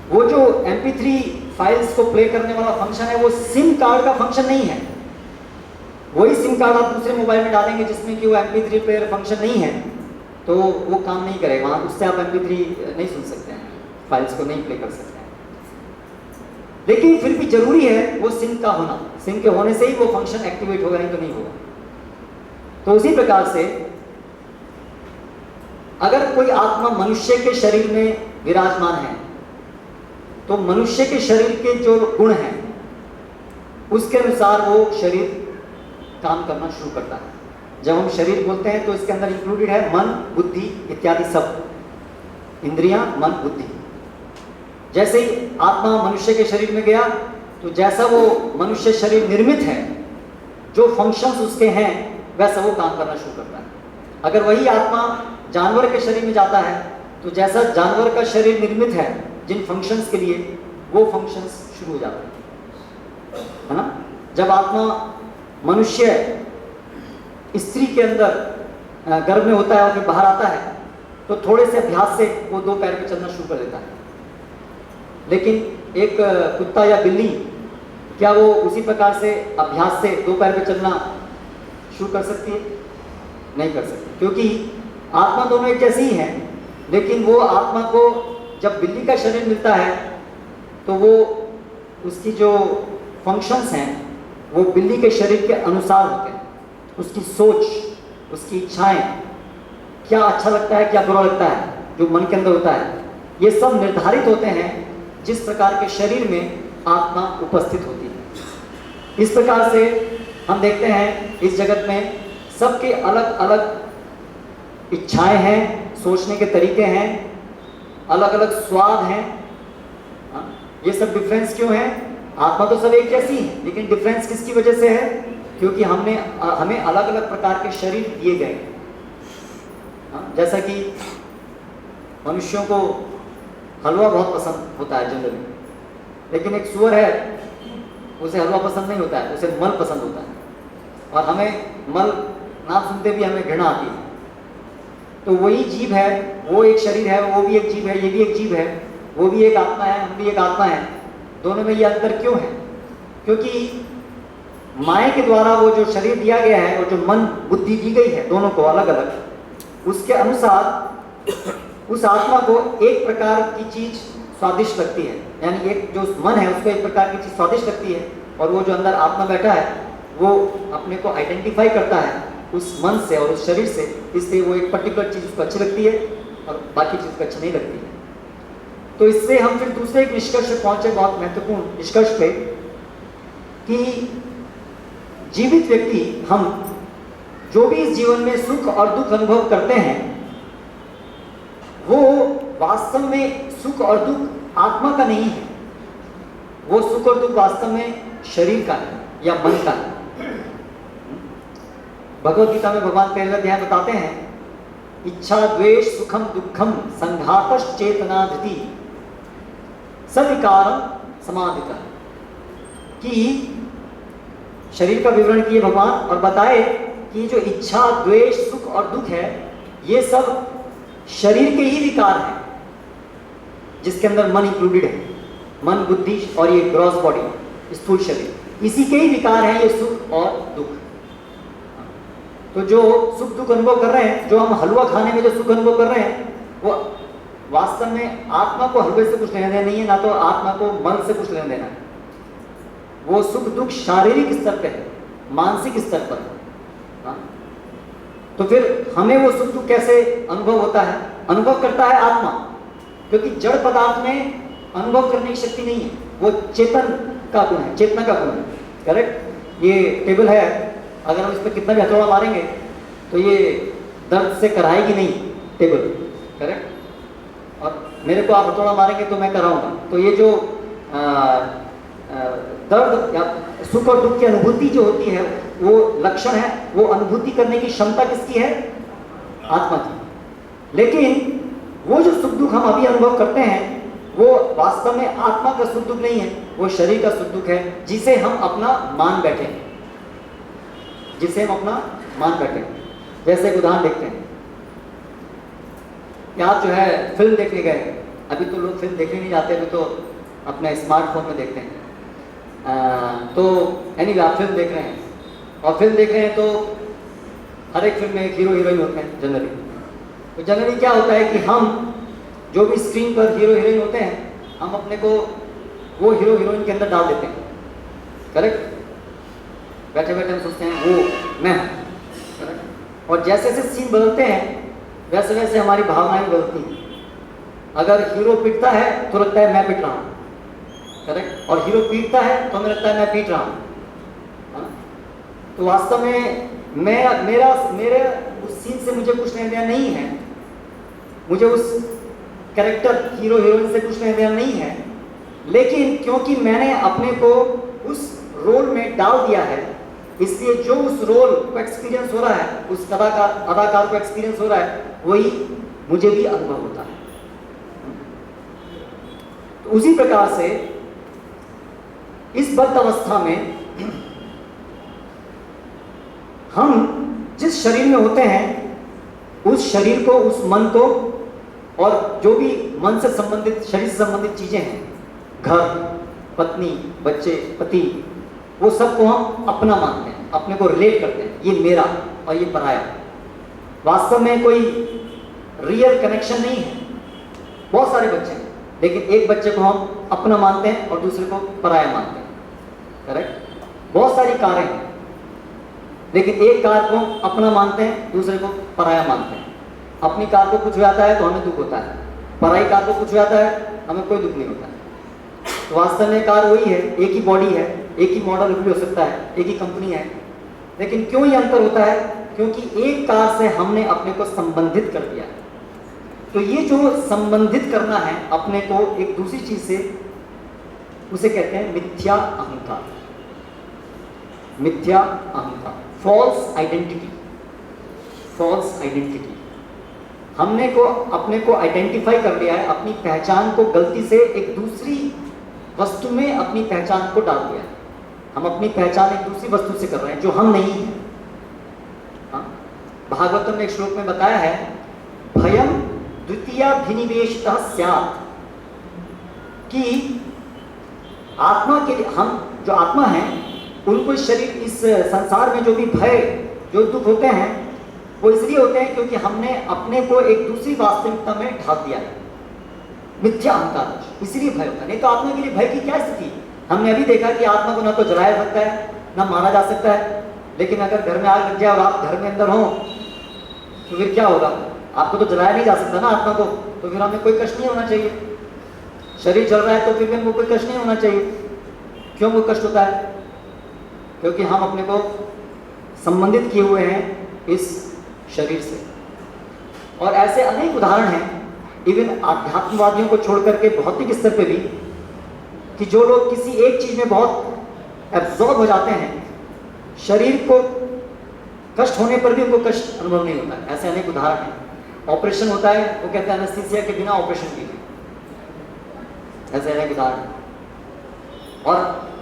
वो जो MP3 फाइल्स को प्ले करने वाला फंक्शन है वो सिम कार्ड का फंक्शन नहीं है। वही सिम कार्ड आप दूसरे मोबाइल में डालेंगे जिसमें कि वो MP3 प्लेयर फंक्शन नहीं है, तो वो काम नहीं करेगा, वहाँ उससे आप MP3 नहीं सुन सकते हैं, फाइल्स को नहीं प्ले कर सकते हैं। लेकिन फिर भी जरूरी है वो सिम का होना, सिम के होने से ही वो फंक्शन एक्टिवेट होगा, नहीं तो नहीं होगा। तो उसी प्रकार से अगर कोई आत्मा मनुष्य के शरीर में विराजमान है तो मनुष्य के शरीर के जो गुण हैं उसके अनुसार वो शरीर काम करना शुरू करता है। जब हम शरीर बोलते हैं तो इसके अंदर इंक्लूडेड है मन, बुद्धि इत्यादि सब, इंद्रियां, मन, बुद्धि। जैसे ही आत्मा मनुष्य के शरीर में गया तो जैसा वो मनुष्य शरीर निर्मित है, जो फंक्शंस उसके हैं वैसा वो काम करना शुरू करता है। अगर वही आत्मा जानवर के शरीर में जाता है तो जैसा जानवर का शरीर निर्मित है जिन फंक्शंस के लिए, वो फंक्शंस शुरू हो जाते हैं, है ना। जब आत्मा मनुष्य स्त्री के अंदर गर्भ में होता है और फिर बाहर आता है तो थोड़े से अभ्यास से वो 2 पैर पे चलना शुरू कर देता है। लेकिन एक कुत्ता या बिल्ली, क्या वो उसी प्रकार से अभ्यास से 2 पैर पे चलना शुरू कर सकती है? नहीं कर सकती, क्योंकि आत्मा दोनों एक जैसी ही हैं। लेकिन वो आत्मा को जब बिल्ली का शरीर मिलता है तो वो उसकी जो फंक्शंस हैं वो बिल्ली के शरीर के अनुसार होते हैं। उसकी सोच, उसकी इच्छाएं, क्या अच्छा लगता है, क्या बुरा लगता है, जो मन के अंदर होता है, ये सब निर्धारित होते हैं जिस प्रकार के शरीर में आत्मा उपस्थित होती है। इस प्रकार से हम देखते हैं इस जगत में सबके अलग अलग इच्छाएं हैं, सोचने के तरीके हैं, अलग अलग स्वाद हैं। ये सब डिफरेंस क्यों है? आत्मा तो सब एक जैसी है, लेकिन डिफरेंस किसकी वजह से है? क्योंकि हमें अलग अलग प्रकार के शरीर दिए गए हैं। जैसा कि मनुष्यों को हलवा बहुत पसंद होता है जनरली, लेकिन एक सूअर है उसे हलवा पसंद नहीं होता है, उसे मल पसंद होता है। और हमें मल नाम सुनते भी हमें घृणा आती है। तो वही जीव है, वो एक शरीर है, वो भी एक जीव है, ये भी एक जीव है, वो भी एक आत्मा है, हम भी एक आत्मा है। दोनों में ये अंतर क्यों है? क्योंकि माया के द्वारा वो जो शरीर दिया गया है और जो मन बुद्धि दी गई है दोनों को अलग अलग, उसके अनुसार उस आत्मा को एक प्रकार की चीज स्वादिष्ट लगती है। यानी एक जो मन है उसको एक प्रकार की चीज स्वादिष्ट लगती है, और वो जो अंदर आत्मा बैठा है वो अपने को आइडेंटिफाई करता है उस मन से और उस शरीर से, इसलिए वो एक पर्टिकुलर चीज उसको अच्छी लगती है और बाकी चीज को अच्छी नहीं लगती है। तो इससे हम फिर दूसरे एक निष्कर्ष पे पहुंचे, बहुत महत्वपूर्ण निष्कर्ष पे, कि जीवित व्यक्ति हम जो भी इस जीवन में सुख और दुख अनुभव करते हैं वो वास्तव में सुख और दुख आत्मा का नहीं है। वो सुख और दुख वास्तव में शरीर का है या मन का है। भगवत गीता में भगवान पहले अध्याय बताते हैं, इच्छा द्वेष सुखम दुखम संघातश्च चेतनाधृति सविकारम समाधिता, कि शरीर का विवरण किए भगवान और बताए कि जो इच्छा द्वेष सुख और दुख है ये सब शरीर के ही विकार हैं, जिसके अंदर मन इंक्लूडेड है। मन, बुद्धि और ये ग्रॉस बॉडी, स्थूल शरीर, इसी के ही विकार हैं ये सुख और दुख। तो जो सुख दुख अनुभव कर रहे हैं, जो हम हलवा खाने में जो सुख अनुभव कर रहे हैं, वो वास्तव में आत्मा को हलवे से कुछ लेना देना नहीं है, ना तो आत्मा को मन से कुछ लेना देना है। वो सुख दुख शारीरिक स्तर पे है, मानसिक स्तर पर है। तो फिर हमें वो सुख दुख कैसे अनुभव होता है? अनुभव करता है आत्मा, क्योंकि जड़ पदार्थ में अनुभव करने की शक्ति नहीं है, वो चेतन का गुण है, चेतना का गुण है। करेक्ट? ये टेबल है, अगर हम इस पर कितना भी हथौड़ा मारेंगे तो ये दर्द से कराएगी नहीं टेबल। करेक्ट? और मेरे को आप हथौड़ा मारेंगे तो मैं कराऊंगा। तो ये जो दर्द या सुख और दुख की अनुभूति जो होती है वो लक्षण है, वो अनुभूति करने की क्षमता किसकी है? आत्मा की। लेकिन वो जो सुख दुख हम अभी अनुभव करते हैं वो वास्तव में आत्मा का सुख दुख नहीं है, वो शरीर का सुख दुख है, जिसे हम अपना मान बैठे हैं, जिसे हम अपना मान बैठे हैं। जैसे एक उदाहरण देखते हैं कि आप जो है फिल्म देखने गए, अभी तो लोग फिल्म देखने नहीं जाते, अभी तो अपने स्मार्टफोन में देखते हैं। तो एनीवे आप फिल्म देख रहे हैं, और फिल्म देख रहे हैं तो हर एक फिल्म में एक हीरो हीरोइन होते हैं जनरली। तो जनरली क्या होता है कि हम जो भी स्क्रीन पर हीरो हीरोइन होते हैं, हम अपने को वो हीरो हीरोइन के अंदर डाल देते हैं, करेक्ट? बैठे बैठे हम सोचते हैं वो मैं हूं, करेक्ट? और जैसे जैसे सीन बदलते हैं वैसे वैसे हमारी भावनाएं बदलती हैं। अगर हीरो पिटता है तो लगता है मैं पिट रहा हूँ, करेक्ट? और हीरो पीटता है तो हमें लगता है मैं पीट रहा हूँ, है ना? तो वास्तव में मेरे उस सीन से मुझे कुछ लेना देना नहीं है, मुझे उस कैरेक्टर हीरो हीरोइन से कुछ लेना देना नहीं है, लेकिन क्योंकि मैंने अपने को उस रोल में डाल दिया है, इसलिए जो उस रोल को एक्सपीरियंस हो रहा है, उस अदाकार को एक्सपीरियंस हो रहा है, वही मुझे भी अनुभव होता है। तो उसी प्रकार से इस बद्ध अवस्था में हम जिस शरीर में होते हैं, उस शरीर को, उस मन को, और जो भी मन से संबंधित, शरीर से संबंधित चीजें हैं, घर, पत्नी, बच्चे, पति, वो सबको हम अपना मानते हैं, अपने को रिलेट करते हैं, ये मेरा और ये पराया। वास्तव में कोई रियल कनेक्शन नहीं है। बहुत सारे बच्चे हैं, लेकिन एक बच्चे को हम अपना मानते हैं और दूसरे को पराया मानते हैं, करेक्ट? बहुत सारी कारें हैं, लेकिन एक कार को अपना मानते हैं, दूसरे को पराया मानते हैं। अपनी कार को कुछ हो जाता है तो हमें दुख होता है, पराई कार को कुछ हो जाता है हमें कोई दुख नहीं होता है। तो वास्तव में कार वही है, एक ही बॉडी है, एक ही मॉडल भी हो सकता है, एक ही कंपनी है, लेकिन क्यों ये अंतर होता है? क्योंकि एक कार से हमने अपने को संबंधित कर दिया है। तो ये जो संबंधित करना है अपने को एक दूसरी चीज से, उसे कहते हैं मिथ्या अहंकार। मिथ्या अहंकार, फॉल्स आइडेंटिटी। फॉल्स आइडेंटिटी, हमने को अपने को आइडेंटिफाई कर लिया है, अपनी पहचान को गलती से एक दूसरी वस्तु में अपनी पहचान को डाल दिया है। हम अपनी पहचान एक दूसरी वस्तु से कर रहे हैं जो हम नहीं हैं। भागवतम में एक श्लोक में बताया है, भयम द्वितीयाभिनिवेशितः स्यात्, कि आत्मा के लिए, हम जो आत्मा हैं उनको शरीर, इस संसार में जो भी भय, जो दुख होते हैं, वो इसलिए होते हैं क्योंकि हमने अपने को एक दूसरी वास्तविकता में ढाल दिया है। मिथ्या अहंकार, इसीलिए भय होता है। नहीं तो आत्मा के लिए भय की क्या स्थिति? हमने अभी देखा कि आत्मा को ना तो जलाया जा सकता है, ना मारा जा सकता है, लेकिन अगर घर में आग लग जाए और आप घर में अंदर हो तो फिर क्या होगा? आपको तो जलाया नहीं जा सकता ना आत्मा को, तो फिर हमें कोई कष्ट नहीं होना चाहिए। शरीर जल रहा है तो फिर हमको कोई कष्ट नहीं होना चाहिए। क्यों वो कष्ट होता है? क्योंकि हम अपने को संबंधित किए हुए हैं इस शरीर से। और ऐसे अनेक उदाहरण हैं, इवन आध्यात्मवादियों को छोड़ करके भौतिक स्तर पे भी, कि जो लोग किसी एक चीज में बहुत एब्जॉर्ब हो जाते हैं, शरीर को कष्ट होने पर भी उनको कष्ट अनुभव नहीं होता है। ऐसे अनेक उदाहरण हैं। ऑपरेशन होता है, वो कहते हैं एनेस्थीसिया के बिना ऑपरेशन कीजिए, ऐसे अनेक उदाहरण हैं। और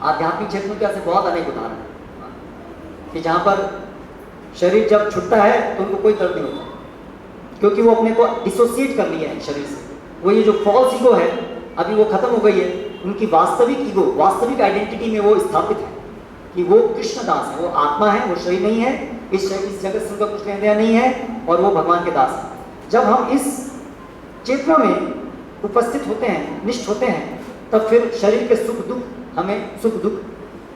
आध्यात्मिक क्षेत्र में ऐसे बहुत अनेक उदाहरण हैं कि जहाँ पर शरीर जब छूटता है तो उनको कोई दर्द नहीं होता, क्योंकि वो अपने को डिसोसिएट कर लिया है शरीर से। वो ये जो फॉल्स ईगो है अभी वो खत्म हो गई है, उनकी वास्तविक ईगो, वास्तविक आइडेंटिटी में वो स्थापित है कि वो कृष्ण दास है, वो आत्मा है, वो शरीर नहीं है, इस जगत से उनका कुछ लेना देना नहीं है, और वो भगवान के दास है। जब हम इस चेतना में उपस्थित होते हैं, निष्ठ होते हैं, तब फिर शरीर के सुख दुख हमें सुख दुख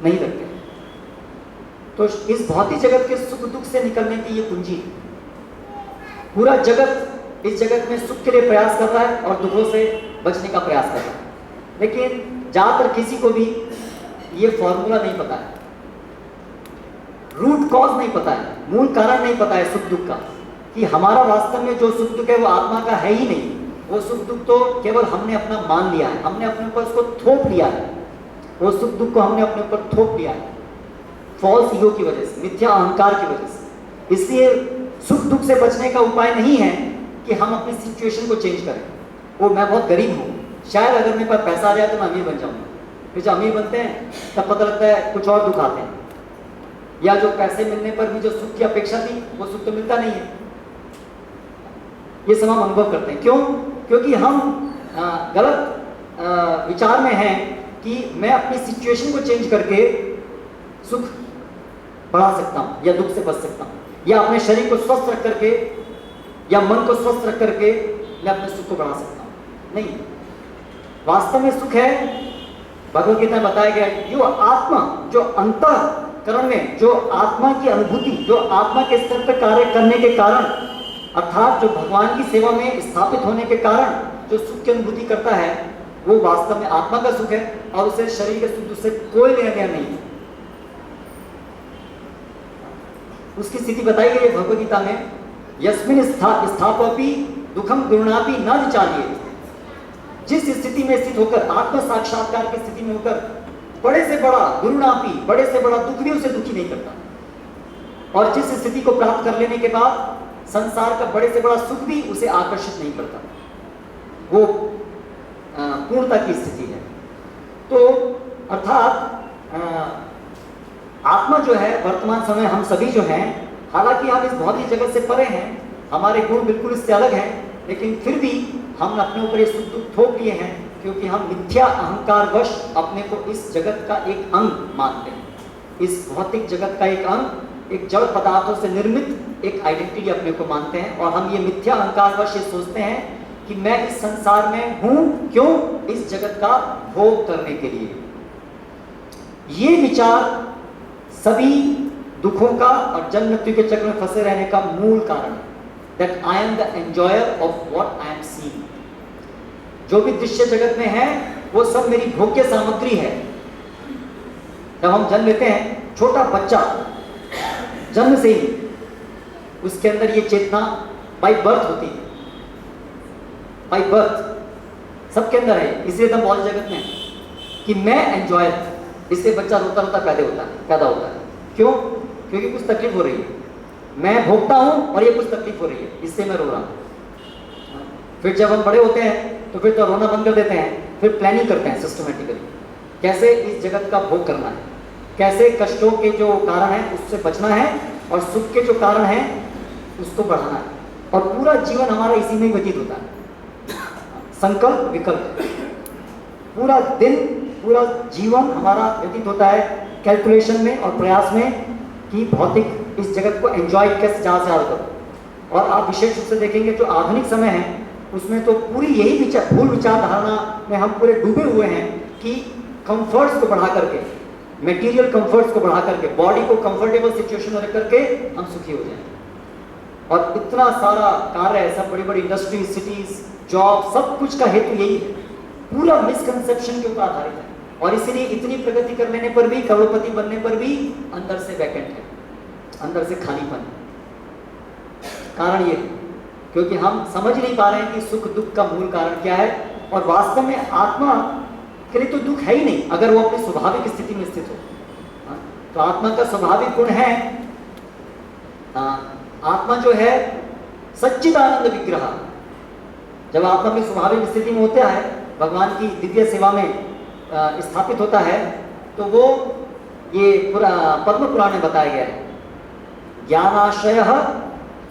नहीं लगते। तो इस भौतिक जगत के सुख दुख से निकलने की ये कुंजी है। पूरा जगत इस जगत में सुख के लिए प्रयास कर रहा है और दुखों से बचने का प्रयास कर रहा है, लेकिन ज्यादातर किसी को भी ये फॉर्मूला नहीं पता है, रूट कॉज नहीं पता है, मूल कारण नहीं पता है सुख दुख का, कि हमारा वास्तव में जो सुख दुख है वो आत्मा का है ही नहीं। वो सुख दुख तो केवल हमने अपना मान लिया है, हमने अपने ऊपर उसको थोप लिया है, वो सुख दुख को हमने अपने ऊपर थोप लिया है फॉल्स ईगो की वजह से, मिथ्या अहंकार की वजह से। इसलिए सुख दुख से बचने का उपाय नहीं है कि हम अपनी सिचुएशन को चेंज करें। वो मैं बहुत गरीब हूँ, शायद अगर मेरे पास पैसा आ जाए तो मैं अमीर बन जाऊँगा, फिर जब अमीर बनते हैं तब पता लगता है कुछ और दुख आते हैं, या जो पैसे मिलने पर भी जो सुख की अपेक्षा थी वो सुख तो मिलता नहीं है। ये सब हम अनुभव करते हैं। क्यों? क्योंकि हम गलत विचार में हैं कि मैं अपनी सिचुएशन को चेंज करके सुख बढ़ा सकता हूँ या दुख से बच सकता हूँ, या अपने शरीर को स्वस्थ रख करके या मन को स्वस्थ रख करके मैं अपने सुख को बढ़ा सकता हूँ। नहीं, वास्तव में सुख है, भगवद गीता में बताया गया है, जो आत्मा, जो अंतःकरण में जो आत्मा की अनुभूति, जो आत्मा के स्तर पर कार्य करने के कारण, अर्थात जो भगवान की सेवा में स्थापित होने के कारण जो सुख की अनुभूति करता है, वो वास्तव में आत्मा का सुख है और उसे शरीर के सुख से कोई लेना देना नहीं है। उसकी स्थिति बताई गई है भगवद गीता में, यस्मिन स्थापपि दुखम गुरुणापि न विचार्ये। जिस स्थिति में स्थित होकर, आत्म साक्षात्कार की स्थिति में होकर, बड़े से बड़ा गुरुणापि, बड़े से बड़ा दुख भी उसे दुखी नहीं करता, और जिस स्थिति को प्राप्त कर लेने के बाद संसार का बड़े से बड़ा सुख भी उसे आकर्षित नहीं करता, वो पूर्णता की स्थिति है। तो अर्थात आत्मा जो है, वर्तमान समय हम सभी जो हैं, हालांकि हम इस भौतिक जगत से परे हैं, हमारे गुण बिल्कुल इससे अलग हैं, लेकिन फिर भी हम अपने ऊपर ये सुख दुख थोप लिए हैं, क्योंकि हम मिथ्या अहंकार वश अपने को इस जगत का एक अंग मानते हैं, इस भौतिक जगत का एक अंग, एक जड़ पदार्थों से निर्मित एक आइडेंटिटी अपने को मानते हैं, और हम ये मिथ्या अहंकार वश ये सोचते हैं कि मैं इस संसार में हूं, क्यों? इस जगत का भोग करने के लिए। ये विचार सभी दुखों का और जन्म मृत्यु के चक्र में फंसे रहने का मूल कारण है। That I am the enjoyer of what I am seeing। जो भी दृश्य जगत में है वो सब मेरी भोग्य सामग्री है। जब हम जन्म लेते हैं, छोटा बच्चा जन्म से ही उसके अंदर ये चेतना बाय बर्थ होती है, बाय बर्थ सबके अंदर है। इसलिए तो मौज जगत में कि मैं एंजॉयर, इससे बच्चा रोता रोता पैदा होता है। क्यों? क्योंकि कुछ तकलीफ हो रही है, मैं भोगता हूं और ये कुछ तकलीफ हो रही है, इससे मैं रो रहा हूं। फिर जब हम बड़े होते हैं तो फिर तो रोना बंद कर देते हैं, फिर प्लानिंग करते हैं सिस्टमेटिकली, कैसे इस जगत का भोग करना है, कैसे कष्टों के जो कारण है उससे बचना है, और सुख के जो कारण है उसको बढ़ाना है, और पूरा जीवन हमारा इसी में ही व्यतीत होता है। संकल्प विकल्प, पूरा दिन, पूरा जीवन हमारा व्यतीत होता है कैलकुलेशन में और प्रयास में कि भौतिक इस जगत को एंजॉय कैसे ज़्यादा से ज़्यादा करो। और आप विशेष रूप से देखेंगे जो आधुनिक समय है उसमें तो पूरी यही भूल विचार धारणा में हम पूरे डूबे हुए हैं कि कंफर्ट्स को बढ़ा करके, मटेरियल कंफर्ट्स को बढ़ा करके, बॉडी को कंफर्टेबल सिचुएशन में रख करके हम सुखी हो जाएं। और इतना सारा कार्य है, सब बड़ी बड़ी इंडस्ट्री, सिटीज, जॉब, सब कुछ का हेतु यही है, पूरा मिसकंसेप्शन के ऊपर आधारित है। और इसीलिए इतनी प्रगति कर लेने पर भी, करोड़पति बनने पर भी अंदर से वैकेंट है, अंदर से खालीपन। कारण ये क्योंकि हम समझ नहीं पा रहे हैं कि सुख दुख का मूल कारण क्या है, और वास्तव में आत्मा के लिए तो दुख है ही नहीं अगर वो अपनी स्वाभाविक स्थिति में स्थित हो। तो आत्मा का स्वाभाविक गुण है, आत्मा जो है सच्चिदानंद विग्रह। जब आत्मा अपनी स्वाभाविक स्थिति में होता है, भगवान की दिव्य सेवा में स्थापित होता है, तो वो ये पद्म पुराण में बताया गया है, ज्ञानाश्रय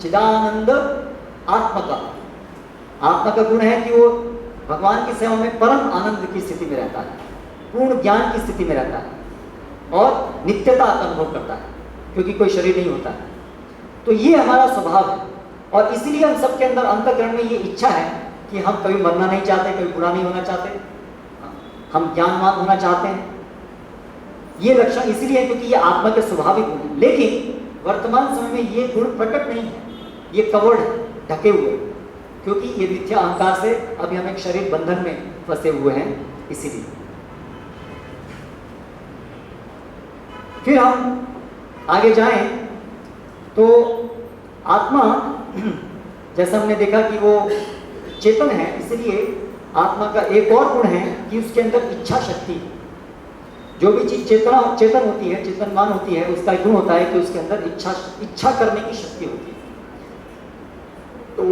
चिदानंद आत्मका। आत्मा का गुण है कि वो भगवान की सेवा में परम आनंद की स्थिति में रहता है, पूर्ण ज्ञान की स्थिति में रहता है और नित्यता का अनुभव करता है, क्योंकि कोई शरीर नहीं होता है। तो ये हमारा स्वभाव है, और इसीलिए हम सबके अंदर अंतःकरण में ये इच्छा है कि हम कभी मरना नहीं चाहते, कभी बुरा नहीं होना चाहते, हम ज्ञानवान होना चाहते हैं। ये लक्षण इसीलिए है क्योंकि ये आत्मा के स्वाभाविक गुण हैं। लेकिन वर्तमान समय में ये गुण प्रकट नहीं है, ये कवर्ड है, ढके हुए, क्योंकि ये मिथ्या अहंकार से अभी हम एक शरीर बंधन में फंसे हुए हैं। इसीलिए फिर हम आगे जाएं तो आत्मा, जैसा हमने देखा कि वो चेतन है, इसलिए आत्मा का एक और गुण है कि उसके अंदर इच्छा शक्ति है। जो भी चीज चेतन होती है, चेतनवान होती है, उसका एक गुण होता है कि उसके अंदर इच्छा करने की शक्ति होती है। तो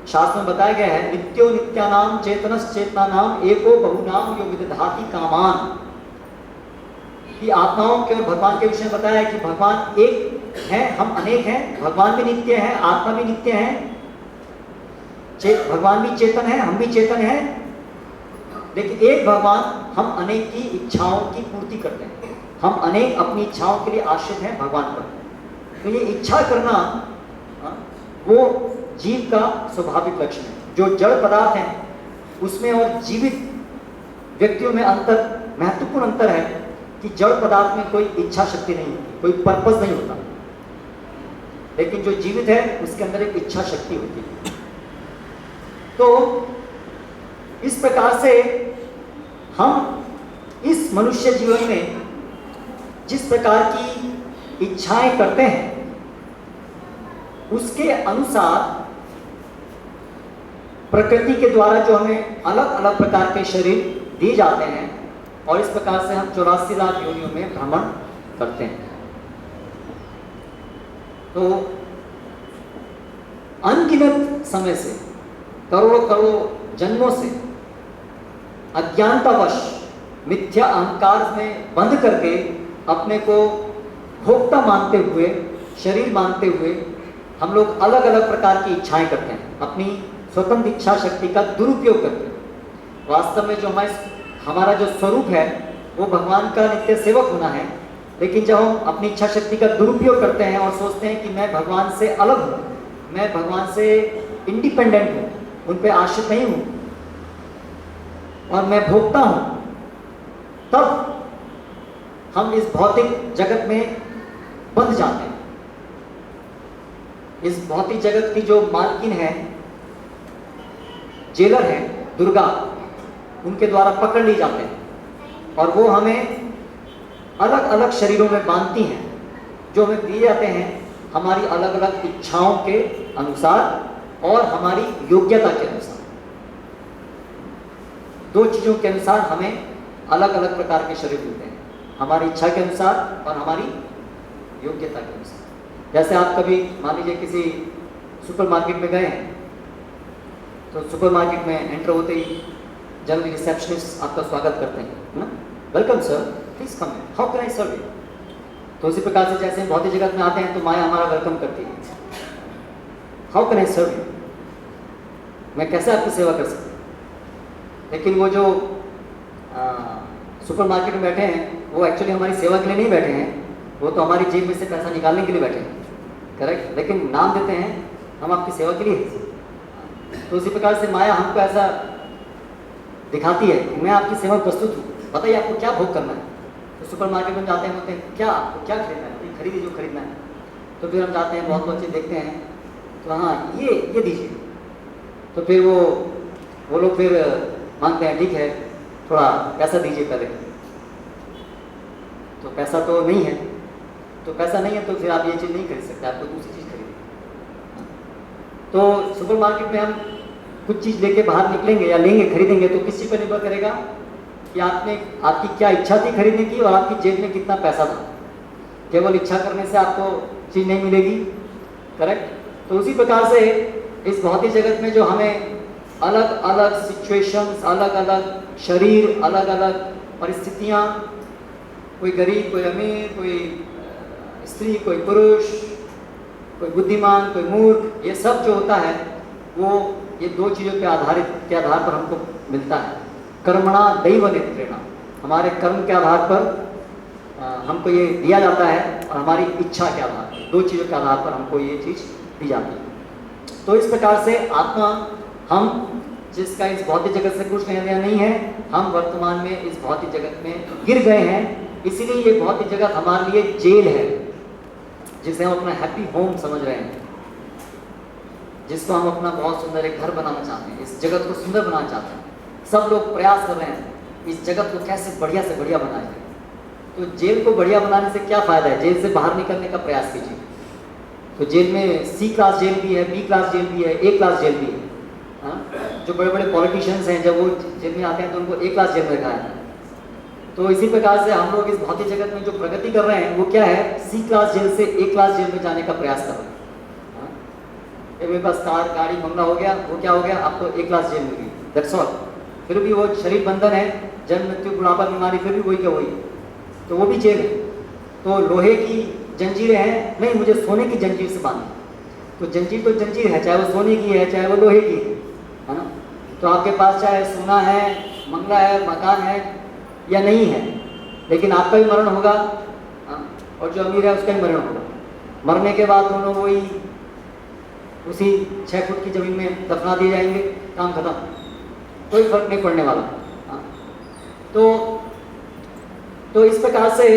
शास्त्र में बताया गया है, नित्यो नित्यानाम चेतनस चेतनानाम एको बहुनाम यो विदधाति कामान। कि आत्माओं के और भगवान के विषय में बताया है कि भगवान एक है, हम अनेक हैं, भगवान भी नित्य है, आत्मा भी नित्य है, भगवान भी चेतन है, हम भी चेतन हैं, लेकिन एक भगवान, हम अनेक की इच्छाओं की पूर्ति करते हैं। हम अनेक अपनी इच्छाओं के लिए आश्रित हैं भगवान पर। तो ये इच्छा करना वो जीव का स्वाभाविक लक्षण है। जो जड़ पदार्थ हैं उसमें और जीवित व्यक्तियों में अंतर, महत्वपूर्ण अंतर है कि जड़ पदार्थ में कोई इच्छा शक्ति नहीं होती, कोई पर्पस नहीं होता, लेकिन जो जीवित है उसके अंदर एक इच्छा शक्ति होती है। तो इस प्रकार से हम इस मनुष्य जीवन में जिस प्रकार की इच्छाएं करते हैं उसके अनुसार प्रकृति के द्वारा जो हमें अलग अलग प्रकार के शरीर दिए जाते हैं, और इस प्रकार से हम 84 लाख योनियों में भ्रमण करते हैं। तो अनगिनत समय से, करोड़ों करोड़ जन्मों से अज्ञानतावश मिथ्या अहंकार में बंध करके अपने को भोक्ता मानते हुए, शरीर मानते हुए हम लोग अलग अलग प्रकार की इच्छाएं करते हैं, अपनी स्वतंत्र इच्छा शक्ति का दुरुपयोग करते हैं। वास्तव में जो हमारा जो स्वरूप है वो भगवान का नित्य सेवक होना है, लेकिन जब हम अपनी इच्छा शक्ति का दुरुपयोग करते हैं और सोचते हैं कि मैं भगवान से अलग हूँ, मैं भगवान से इंडिपेंडेंट हूँ, उन पे आश्रित नहीं हूँ और मैं भोगता हूँ, तब हम इस भौतिक जगत में बंध जाते हैं। इस भौतिक जगत की जो मालकिन है, जेलर है दुर्गा, उनके द्वारा पकड़ ली जाते हैं और वो हमें अलग अलग शरीरों में बांधती हैं, जो हमें दिए जाते हैं हमारी अलग अलग इच्छाओं के अनुसार और हमारी योग्यता के अनुसार। दो चीज़ों के अनुसार हमें अलग अलग प्रकार के शरीर मिलते हैं, हमारी इच्छा के अनुसार और हमारी योग्यता के अनुसार। जैसे आप कभी मान लीजिए किसी सुपरमार्केट में गए हैं, तो सुपरमार्केट में एंटर होते ही जनरली रिसेप्शनिस्ट आपका स्वागत करते हैं, है ना, welcome sir, please come, how can I serve you. तो उसी प्रकार से जैसे भौतिक जगत में आते हैं तो माया हमारा वेलकम करती है, how can I serve you, मैं कैसे आपकी सेवा कर सकता हूँ। लेकिन वो जो सुपरमार्केट में बैठे हैं वो एक्चुअली हमारी सेवा के लिए नहीं बैठे हैं, वो तो हमारी जेब में से पैसा निकालने के लिए बैठे हैं, करेक्ट, लेकिन नाम देते हैं हम आपकी सेवा के लिए। तो उसी प्रकार से माया हमको ऐसा दिखाती है कि मैं आपकी सेवा में प्रस्तुत हूँ, बताइए आपको क्या भोग करना है। तो सुपरमार्केट में जाते हैं, बोलते हैं क्या आपको क्या खरीदना है, खरीदिए जो खरीदना है। तो फिर हम जाते हैं, बहुत बहुत चीज़ देखते हैं, तो हाँ ये दीजिए। तो फिर वो लोग फिर मांगते हैं, ठीक है थोड़ा पैसा दीजिए पहले। तो पैसा तो नहीं है, तो पैसा नहीं है तो फिर आप ये चीज़ नहीं खरीद सकते, आपको दूसरी चीज़ खरीदनी। तो सुपरमार्केट में हम कुछ चीज़ लेके बाहर निकलेंगे या लेंगे, खरीदेंगे, तो किस चीज़ पर निर्भर करेगा कि आपकी क्या इच्छा थी खरीदने की और आपकी जेब में कितना पैसा था। केवल इच्छा करने से आपको चीज़ नहीं मिलेगी, करेक्ट। तो उसी प्रकार से इस भौतिक जगत में जो हमें अलग अलग सिचुएशंस, अलग अलग शरीर, अलग अलग परिस्थितियाँ, कोई गरीब, कोई अमीर, कोई स्त्री, कोई पुरुष, कोई बुद्धिमान, कोई मूर्ख, ये सब जो होता है वो ये दो चीज़ों के आधार पर हमको मिलता है। कर्मणा दैव नेत्रेण, हमारे कर्म के आधार पर हमको ये दिया जाता है और हमारी इच्छा के आधार पर, दो चीज़ों के आधार पर हमको ये चीज़ दी जाती है। तो इस प्रकार से आत्मा, हम जिसका इस भौतिक जगत से कुछ लेना नहीं है, हम वर्तमान में इस भौतिक जगत में गिर गए हैं। इसीलिए ये भौतिक जगत हमारे लिए जेल है, जिसे हम अपना हैप्पी होम समझ रहे हैं, जिसको हम अपना बहुत सुंदर एक घर बनाना चाहते हैं, इस जगत को सुंदर बनाना चाहते हैं। सब लोग प्रयास कर रहे हैं इस जगत को कैसे बढ़िया से बढ़िया बनाया जाए। तो जेल को बढ़िया बनाने से क्या फ़ायदा है, जेल से बाहर निकलने का प्रयास कीजिए। तो जेल में सी क्लास जेल भी है, बी क्लास जेल भी है, ए क्लास जेल भी है। हाँ, जो बड़े बड़े पॉलिटिशियंस हैं जब वो जेल में आते हैं तो उनको ए क्लास जेल में रखा है। तो इसी प्रकार से हम लोग इस भौतिक जगत में जो प्रगति कर रहे हैं वो क्या है, सी क्लास जेल से ए क्लास जेल में जाने का प्रयास कर रहे हैं। मेरे पास कार, गाड़ी, बंगला हो गया, वो क्या हो गया, आपको ए क्लास जेल मिल गई, दैट्स ऑल। फिर भी वो शरीर बंधन है, जन्म, मृत्यु, बुढ़ापा, बीमारी, फिर भी वही क्या वही, तो वो भी जेल है। तो लोहे की जंजीरें हैं, नहीं मुझे सोने की जंजीर से बांधना। तो जंजीर तो जंजीर है, चाहे वो सोने की है चाहे वो लोहे की है ना। तो आपके पास चाहे सोना है, बंगला है, मकान है या नहीं है, लेकिन आपका भी मरण होगा, हाँ, और जो अमीर है उसका भी मरण होगा। मरने के बाद दोनों वही उसी 6 फुट की ज़मीन में दफना दिए जाएंगे, काम खत्म, कोई फर्क नहीं पड़ने वाला। हाँ। तो इस प्रकार से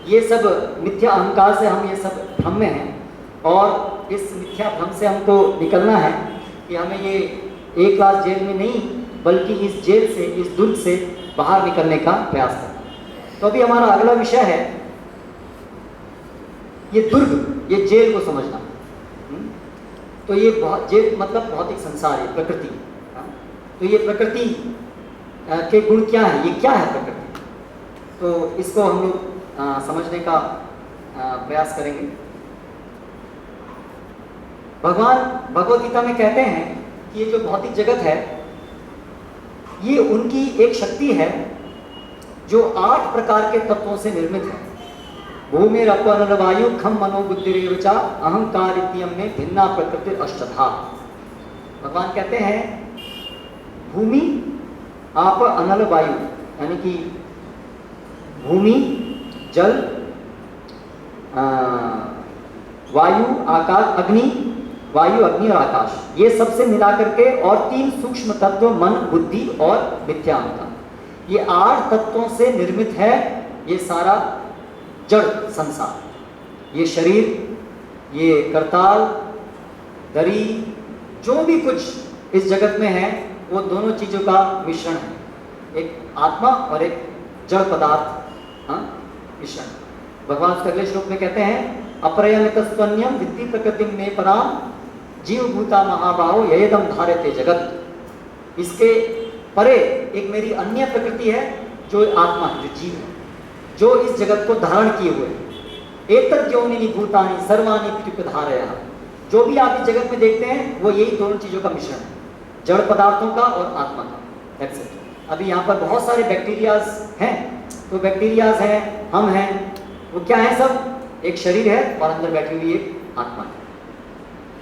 ये सब मिथ्या अहंकार से हम ये सब भ्रम में हैं, और इस मिथ्या भ्रम से हमको निकलना है कि हमें ये एक क्लास जेल में नहीं, बल्कि इस जेल से, इस दुर्ग से बाहर निकलने का प्रयास करना। तो अभी हमारा अगला विषय है ये दुर्ग, ये जेल को समझना। तो ये बहुत, जेल मतलब भौतिक संसार है, प्रकृति। तो ये प्रकृति के गुण क्या है, ये क्या है प्रकृति, तो इसको हम लोग समझने का प्रयास करेंगे। भगवान भगवद गीता में कहते हैं कि ये जो भौतिक जगत है ये उनकी एक शक्ति है जो 8 प्रकार के तत्वों से निर्मित है। भूमि रप अनल वायु खम मनो बुद्धि रेवचा अहंकार इत्यम में भिन्ना प्रकृति अष्टधा। भगवान कहते हैं भूमि, आप, अनल, वायु, यानी कि भूमि, जल, वायु, आकाश, अग्नि, वायु, अग्नि और आकाश, ये सबसे मिला करके, और 3 सूक्ष्म तत्व मन, बुद्धि और मिथ्या अहंकार, ये 8 तत्वों से निर्मित है ये सारा जड़ संसार। ये शरीर, ये करताल, दरी, जो भी कुछ इस जगत में है वो दोनों चीज़ों का मिश्रण है, एक आत्मा और एक जड़ पदार्थ, मिश्रण। भगवान अगले श्लोक में कहते हैं अपरयमितस्त्वन्यम विद्धि प्रकृति में पराम जीव भूता महाबाहो ययदम धार्यते जगत। इसके परे एक मेरी अन्य प्रकृति है जो आत्मा है, जो जीव है, जो इस जगत को धारण किए हुए है। एतद् योनिनि भूतानि सर्वाणि त्रिपधारयः। जो भी आप इस जगत में देखते हैं वो यही दोनों चीज़ों का मिश्रण है, जड़ पदार्थों का और आत्मा का। That's it. अभी यहाँ पर बहुत सारे बैक्टीरियाज हैं, तो बैक्टीरियाज हैं, हम हैं, वो क्या है, सब एक शरीर है और अंदर बैठी हुई एक आत्मा है।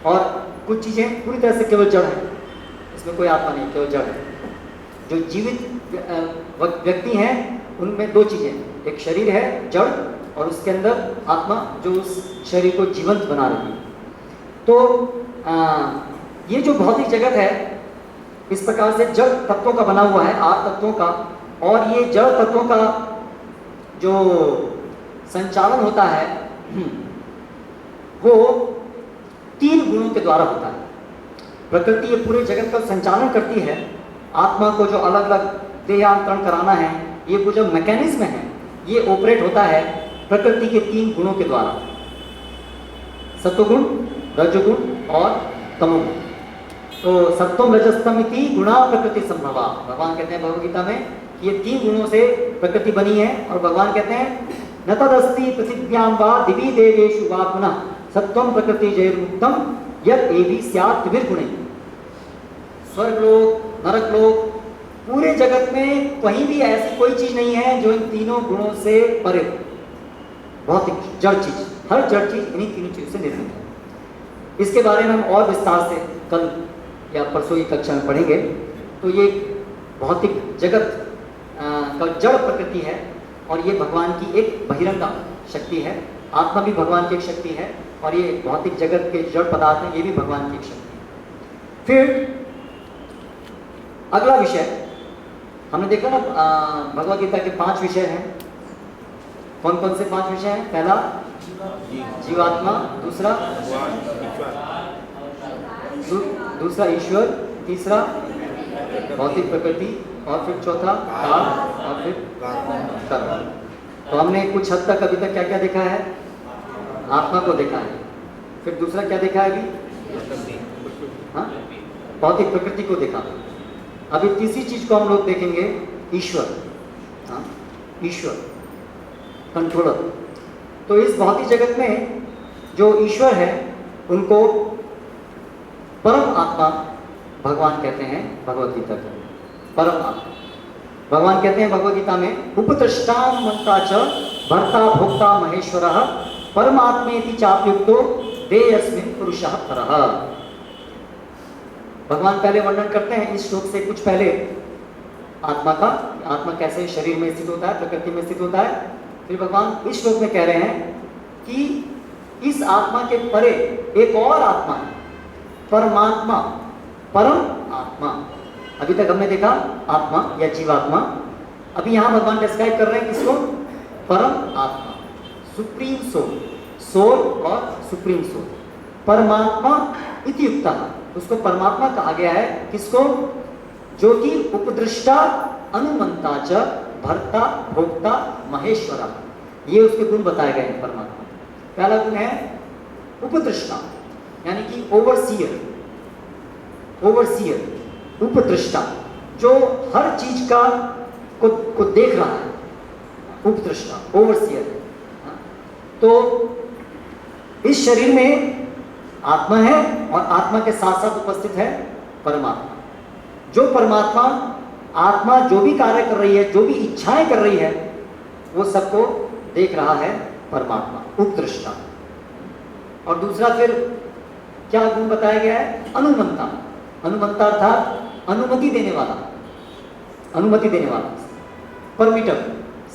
और कुछ चीज़ें पूरी तरह से केवल जड़ है, इसमें कोई आत्मा नहीं, केवल जड़ है। जो जीवित व्यक्ति हैं उनमें 2 चीज़ें, एक शरीर है जड़, और उसके अंदर आत्मा जो उस शरीर को जीवंत बना रही है। तो ये जो भौतिक जगत है इस प्रकार से जड़ तत्वों का बना हुआ है, 8 तत्वों का, और ये जड़ तत्वों का जो संचालन होता है वो 3 गुणों के द्वारा होता है। प्रकृति ये पूरे जगत का संचालन करती है। आत्मा को जो अलग अलग देहांतरण कराना है, ये वो जो मैकेनिज्म है ये ऑपरेट होता है प्रकृति के 3 गुणों के द्वारा, सत्वगुण, रजोगुण और तमोगुण। तो सत्वम रजस्तम इति गुणा प्रकृति संभवा। भगवान कहते हैं भगवद गीता में कि ये 3 गुणों से प्रकृति बनी है, और भगवान कहते हैं न तदस्ति पृथिव्यां वा दिवि देवेषु वा पुनः सत्वम प्रकृति जैर्मुक्तम यत् एवि स्यात् त्रिभिर्गुणैः। स्वर्गलोक, नरकलोक, पूरे जगत में कहीं भी ऐसी कोई चीज नहीं है जो इन 3 गुणों से परे हो। भौतिक जड़ चीज, हर जड़ चीज इन्हीं 3 चीजों से निर्मित है। इसके बारे में हम और विस्तार से कल या परसों की कक्षा में पढ़ेंगे। तो ये भौतिक जगत का जड़ प्रकृति है, और ये भगवान की एक बहिरंगा शक्ति है। आत्मा भी भगवान की एक शक्ति है, और ये भौतिक जगत के जड़ पदार्थ हैं, ये भी भगवान की एक शक्ति है। फिर अगला विषय हमने देखा ना, भगवद गीता के 5 विषय हैं। कौन कौन से 5 विषय हैं? पहला जीवात्मा, दूसरा ईश्वर, तीसरा भौतिक प्रकृति, और फिर चौथा काल, और फिर कर्म। तो हमने कुछ हद तक अभी तक क्या क्या देखा है? आत्मा को देखा है। फिर दूसरा क्या देखा है अभी? हाँ, भौतिक प्रकृति को देखा। अभी तीसरी चीज को हम लोग देखेंगे, ईश्वर। हाँ, ईश्वर कंट्रोलर। तो इस भौतिक जगत में जो ईश्वर है उनको परम आत्मा भगवान कहते हैं। भगवद गीता के परम आत्मा भगवान कहते हैं भगवद गीता में, उपदृष्टां मंता च भर्ता भोक्ता महेश्वरः परमात्मेति चाप्युक्तो देयस्मिन् पुरुषः परः। भगवान पहले वर्णन करते हैं इस श्लोक से कुछ पहले आत्मा का, आत्मा कैसे शरीर में स्थित होता है, प्रकृति में स्थित होता है। फिर भगवान इस श्लोक में कह रहे हैं कि इस आत्मा के परे एक और आत्मा है, परमात्मा, परम आत्मा। अभी तक हमने देखा आत्मा या जीवात्मा, अभी यहां भगवान डिस्क्राइब कर रहे हैं किसको? परम आत्मा, सुप्रीम सोल, सोल और सुप्रीम सोल। परमात्मा इति युक्तः, उसको परमात्मा कहा गया है। किसको? जो कि उपदृष्टा अनुमंता च भर्ता भोक्ता महेश्वरा, ये उसके गुण बताए गए हैं परमात्मा। पहला गुण है उपदृष्टा, यानी कि ओवरसीयर, ओवरसीयर, उपदृष्टा, जो हर चीज का को देख रहा है, उपदृष्टा, ओवरसीयर। तो इस शरीर में आत्मा है और आत्मा के साथ साथ उपस्थित है परमात्मा। जो परमात्मा, आत्मा जो भी कार्य कर रही है, जो भी इच्छाएं कर रही है, वो सबको देख रहा है परमात्मा, उपदृष्टा। और दूसरा फिर क्या गुण बताया गया है? अनुमंता। अनुमंता अर्थात अनुमति देने वाला, अनुमति देने वाला, परमिटर,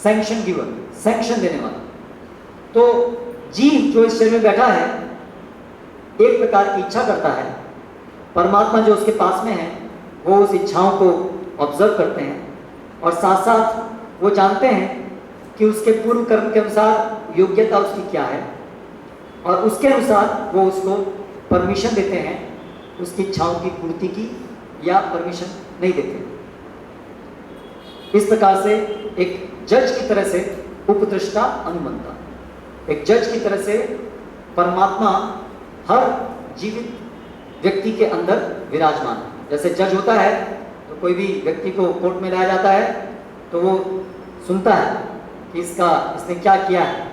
सैंक्शन गिवर, सैंक्शन देने वाला। तो जीव जो इस शरीर में बैठा है एक प्रकार की इच्छा करता है, परमात्मा जो उसके पास में है वो उस इच्छाओं को ऑब्जर्व करते हैं और साथ साथ वो जानते हैं कि उसके पूर्व कर्म के अनुसार योग्यता उसकी क्या है, और उसके अनुसार वो उसको परमिशन देते हैं उसकी इच्छाओं की पूर्ति की, या परमिशन नहीं देते। इस प्रकार से एक जज की तरह से उपदृष्टा अनुमंता, एक जज की तरह से परमात्मा हर जीवित व्यक्ति के अंदर विराजमान है। जैसे जज होता है तो कोई भी व्यक्ति को कोर्ट में लाया जाता है तो वो सुनता है कि इसने क्या किया है,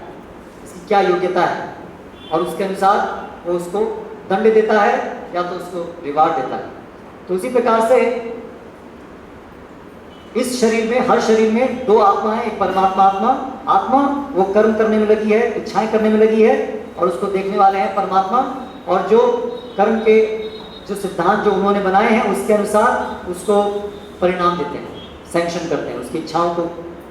इसकी क्या योग्यता है, और उसके अनुसार वो उसको दंड देता है या तो उसको रिवार्ड देता है। तो उसी प्रकार से इस शरीर में, हर शरीर में दो आत्मा है, एक परमात्मा आत्मा, आत्मा वो कर्म करने में लगी है, इच्छाएं करने में लगी है, और उसको देखने वाले हैं परमात्मा। और जो कर्म के जो सिद्धांत जो उन्होंने बनाए हैं उसके अनुसार उसको परिणाम देते हैं, सैंक्शन करते हैं, उसकी इच्छाओं को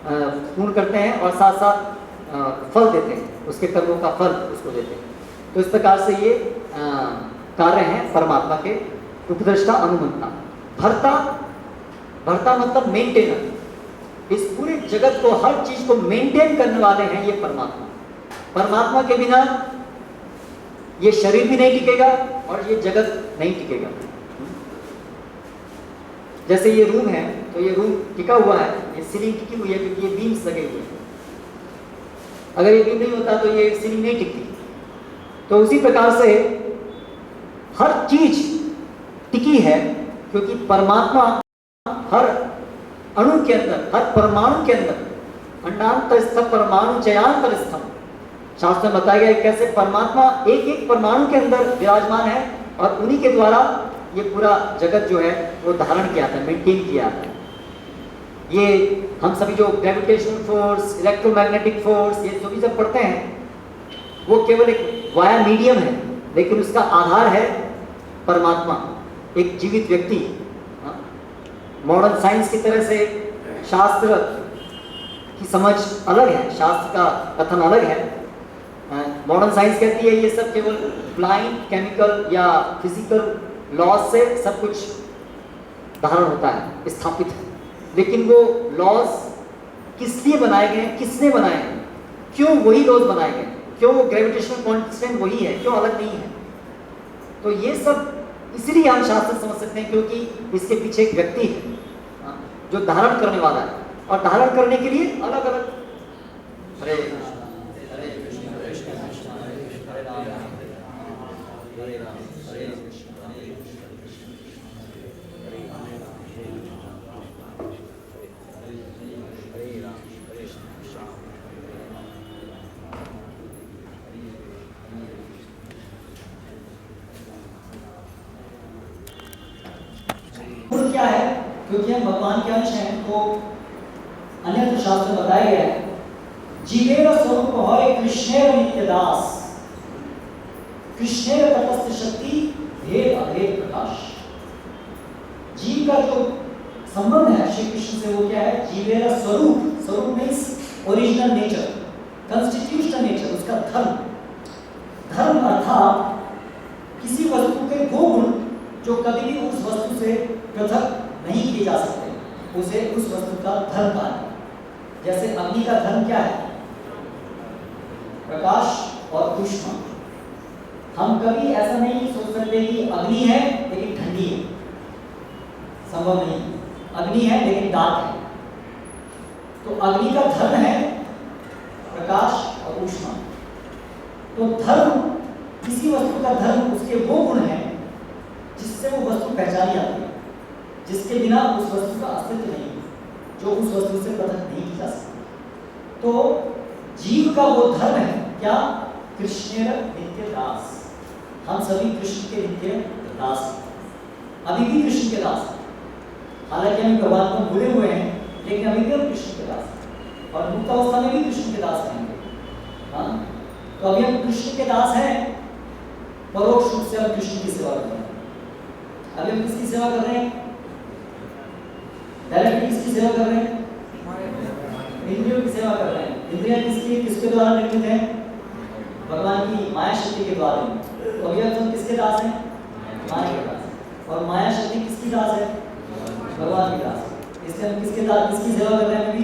पूर्ण करते हैं और साथ साथ फल देते हैं, उसके कर्मों का फल उसको देते हैं। तो इस प्रकार से ये कार्य हैं परमात्मा के, उपदृष्टा अनुमंता। भर्ता, भर्ता मतलब मेंटेनर, इस पूरे जगत को, हर चीज को मेंटेन करने वाले हैं ये परमात्मा। परमात्मा के बिना ये शरीर भी नहीं टिकेगा और ये जगत नहीं टिकेगा। जैसे ये रूम है तो ये रूम टिका हुआ है, ये सीलिंग टिकी हुई है क्योंकि ये बीम्स लगे हुए हैं। अगर ये बीम नहीं होता तो ये सीलिंग नहीं टिकती। तो उसी प्रकार से हर चीज टिकी है क्योंकि परमात्मा हर अणु के अंदर, हर परमाणु के अंदर, अंडांतरस्थम परमाणु चयांतरस्थम, शास्त्र में बताया गया कैसे परमात्मा एक एक परमाणु के अंदर विराजमान है और उन्हीं के द्वारा ये पूरा जगत जो है वो धारण किया था, मेंटेन किया था। ये हम सभी जो ग्रेविटेशनल फोर्स, इलेक्ट्रोमैग्नेटिक फोर्स, ये जो भी जब पढ़ते हैं वो केवल एक वाया मीडियम है, लेकिन उसका आधार है परमात्मा, एक जीवित व्यक्ति। मॉडर्न साइंस की तरह से शास्त्र की समझ अलग है, शास्त्र का कथन अलग है। मॉडर्न साइंस कहती है ये सब केवल ब्लाइंड केमिकल या फिजिकल लॉज से सब कुछ धारण होता है, स्थापित है, लेकिन वो लॉज किस लिए बनाए गए हैं, किसने बनाए हैं, क्यों वही लॉज बनाए गए, क्यों वो ग्रेविटेशनल कांस्टेंट वही है, क्यों अलग नहीं है। तो ये सब इसलिए हम शास्त्र समझ सकते हैं क्योंकि इसके पीछे एक व्यक्ति है जो धारण करने वाला है, और धारण करने के लिए अलग अलग हरे क्या है, क्योंकि हम भगवान के अंश हैं तो अन्य तो शास्त्र बताया गया है जीवेर स्वरूप होय कृष्णेर नित्यदास, कृष्णेर तटस्थ शक्ति भेद अभेद प्रकाश। जीव का जो संबंध है श्री कृष्ण से वो क्या है, जीवेर स्वरूप, स्वरूप means original nature, constitutional nature, उसका धर्म। धर्म अर्थात किसी वस्तु के वो गुण जो कभी भी उस वस्तु से पृथक नहीं किए जा सकते, उसे उस वस्तु का धर्म कहा है। जैसे अग्नि का धर्म क्या है, प्रकाश और ऊष्मा। हम कभी ऐसा नहीं सोच सकते कि अग्नि है लेकिन ठंडी है, संभव नहीं। अग्नि है लेकिन डार्क है। तो अग्नि का धर्म है प्रकाश और ऊष्मा। तो धर्म, किसी वस्तु का धर्म उसके वो गुण है जिससे वो वस्तु पहचानी जाती है, जिसके बिना उस वस्तु का अस्तित्व नहीं, जो उस वस्तु से पृथक नहीं की जा सकती। तो जीव का वो धर्म है क्या, कृष्णेर नित्य दास। हम सभी कृष्ण के नित्य दास हैं, अभी भी कृष्ण के दास हैं। हालांकि हम भगवान को भूले हुए हैं, लेकिन अभी भी हम कृष्ण के दास हैं और मुक्त अवस्था में भी कृष्ण के दास रहेंगे। हाँ, तो अभी हम कृष्ण के दास हैं, परोक्ष रूप से हम कृष्ण की सेवा कर रहे हैं। अभी हम किसकी सेवा कर रहे हैं, डायरेक्टली किसकी सेवा कर रहे हैं, इंद्रियों की सेवा कर रहे हैं। इंद्रियां किसकी, किसके द्वारा निर्मित है, भगवान की माया शक्ति के द्वारा। तो अभी हम किसके दास हैं, माया के दास। और माया शक्ति किसकी दास है, भगवान की दास। इसलिए हम किसके दास, किसकी सेवा कर रहे हैं, अभी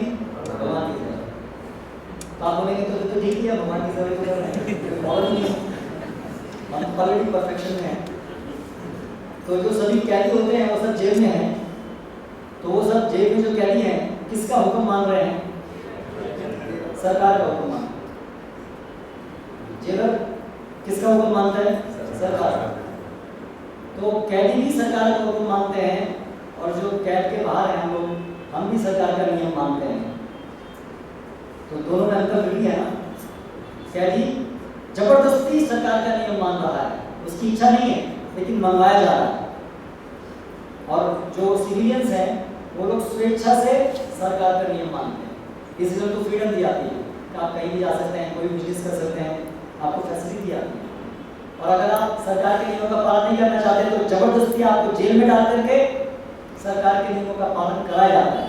भगवान की सेवा। तो आप बोलेंगे तो ठीक है, भगवान की सेवा कर रहे हैं, और नहीं हम ऑलरेडी परफेक्शन में हैं। तो जो सभी कैदी होते हैं वो सब जेल में हैं, तो वो सब जेल में जो कैदी हैं किसका हुक्म मान रहे हैं, सरकार का हुक्म मान। जेलर किसका हुक्म मानता है, सरकार। तो कैदी भी सरकार का हुक्म मानते हैं, और जो कैद के बाहर हैं हम लोग, हम भी सरकार का नियम मानते हैं। तो दोनों में अंतर भी है ना। कैदी जबरदस्ती सरकार का नियम मान रहा है, उसकी इच्छा नहीं है लेकिन मंगवाया जा रहा है। और जो सिविलियंस हैं वो लोग स्वेच्छा से सरकार का नियम मानते हैं, इसलिए तो फ्रीडम दी जाती है कि आप कहीं भी जा सकते हैं, कोई बिजनेस कर सकते हैं, आपको फैसिलिटी दी जाती है। और अगर आप सरकार के नियमों का पालन नहीं करना चाहते तो जबरदस्ती आपको जेल में डाल करके सरकार के नियमों का पालन कराया जाता है।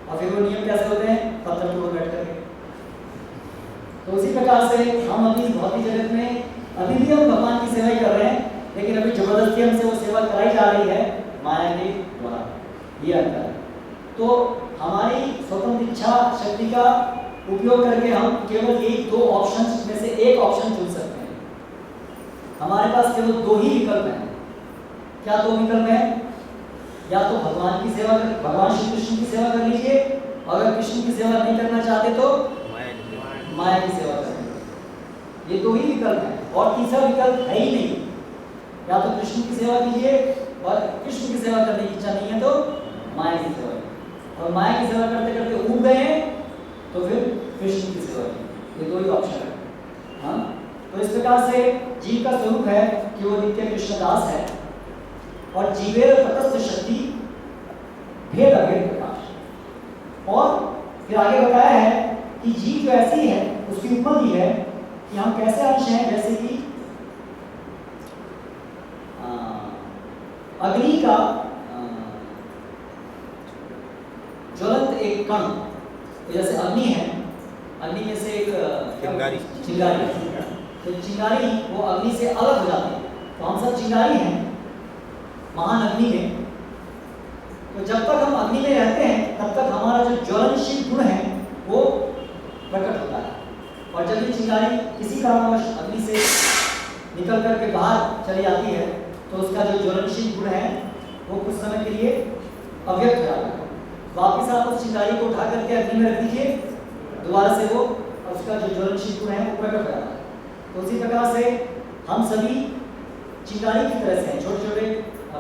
और फिर वो नियम कैसे होते हैं, पत्थर तोड़ बैठ करके। तो उसी प्रकार से हम अभी भौतिक जगत में अभी भी हम भगवान की सेवा ही कर रहे हैं, लेकिन अभी जबरदस्ती हमसे वो सेवा कराई जा रही है माया के द्वारा। ये अंतर है। तो हमारी स्वतंत्र इच्छा शक्ति का उपयोग करके हम केवल यही दो ऑप्शंस में से एक ऑप्शन चुन सकते हैं। हमारे पास केवल दो ही विकल्प हैं। क्या दो विकल्प हैं, या तो भगवान की सेवा कर, भगवान श्री कृष्ण की सेवा कर लीजिए, और अगर कृष्ण की सेवा नहीं करना चाहते तो माया की सेवा करें। ये दो ही विकल्प हैं, और तीसरा विकल्प है ही नहीं। या तो कृष्ण की सेवा कीजिए, और कृष्ण की सेवा करने की इच्छा नहीं है तो माया की सेवा, और माया की सेवा करते करते ऊब गए हैं तो फिर कृष्ण की सेवा की। ये दो ही ऑप्शन है। हाँ, तो इस प्रकार से जीव का स्वरूप है कि वो नित्य कृष्णदास है, और जीवेर तटस्थ शक्ति भेद अभेद प्रकाश। और फिर आगे बताया है कि जीव जो ऐसी है उसकी उपमा दी है कि हम कैसे अंश हैं, जैसे कि अग्नि का ज्वलंत एक कण। तो जैसे अग्नि है, अग्नि में से एक चिंगारी, तो चिंगारी वो अग्नि से अलग हो जाती है। तो हम सब चिंगारी हैं महान अग्नि में। तो जब तक हम अग्नि में रहते हैं तब तक हमारा जो ज्वलनशील गुण है वो प्रकट होता है, और जब ये चिंगारी किसी कारणवश अग्नि से निकल करके बाहर चली जाती है तो उसका जो ज्वलनशील गुण है वो कुछ समय के लिए अव्यक्त हो जाता है। वापिस आप उस चिंगारी को उठा करके अग्नि में रख दीजिए, दोबारा से वो उसका जो ज्वलनशील गुण है वो प्रकट हो जाता है। तो उसी प्रकार से हम सभी चिंगारी की तरह से हैं, छोटे छोटे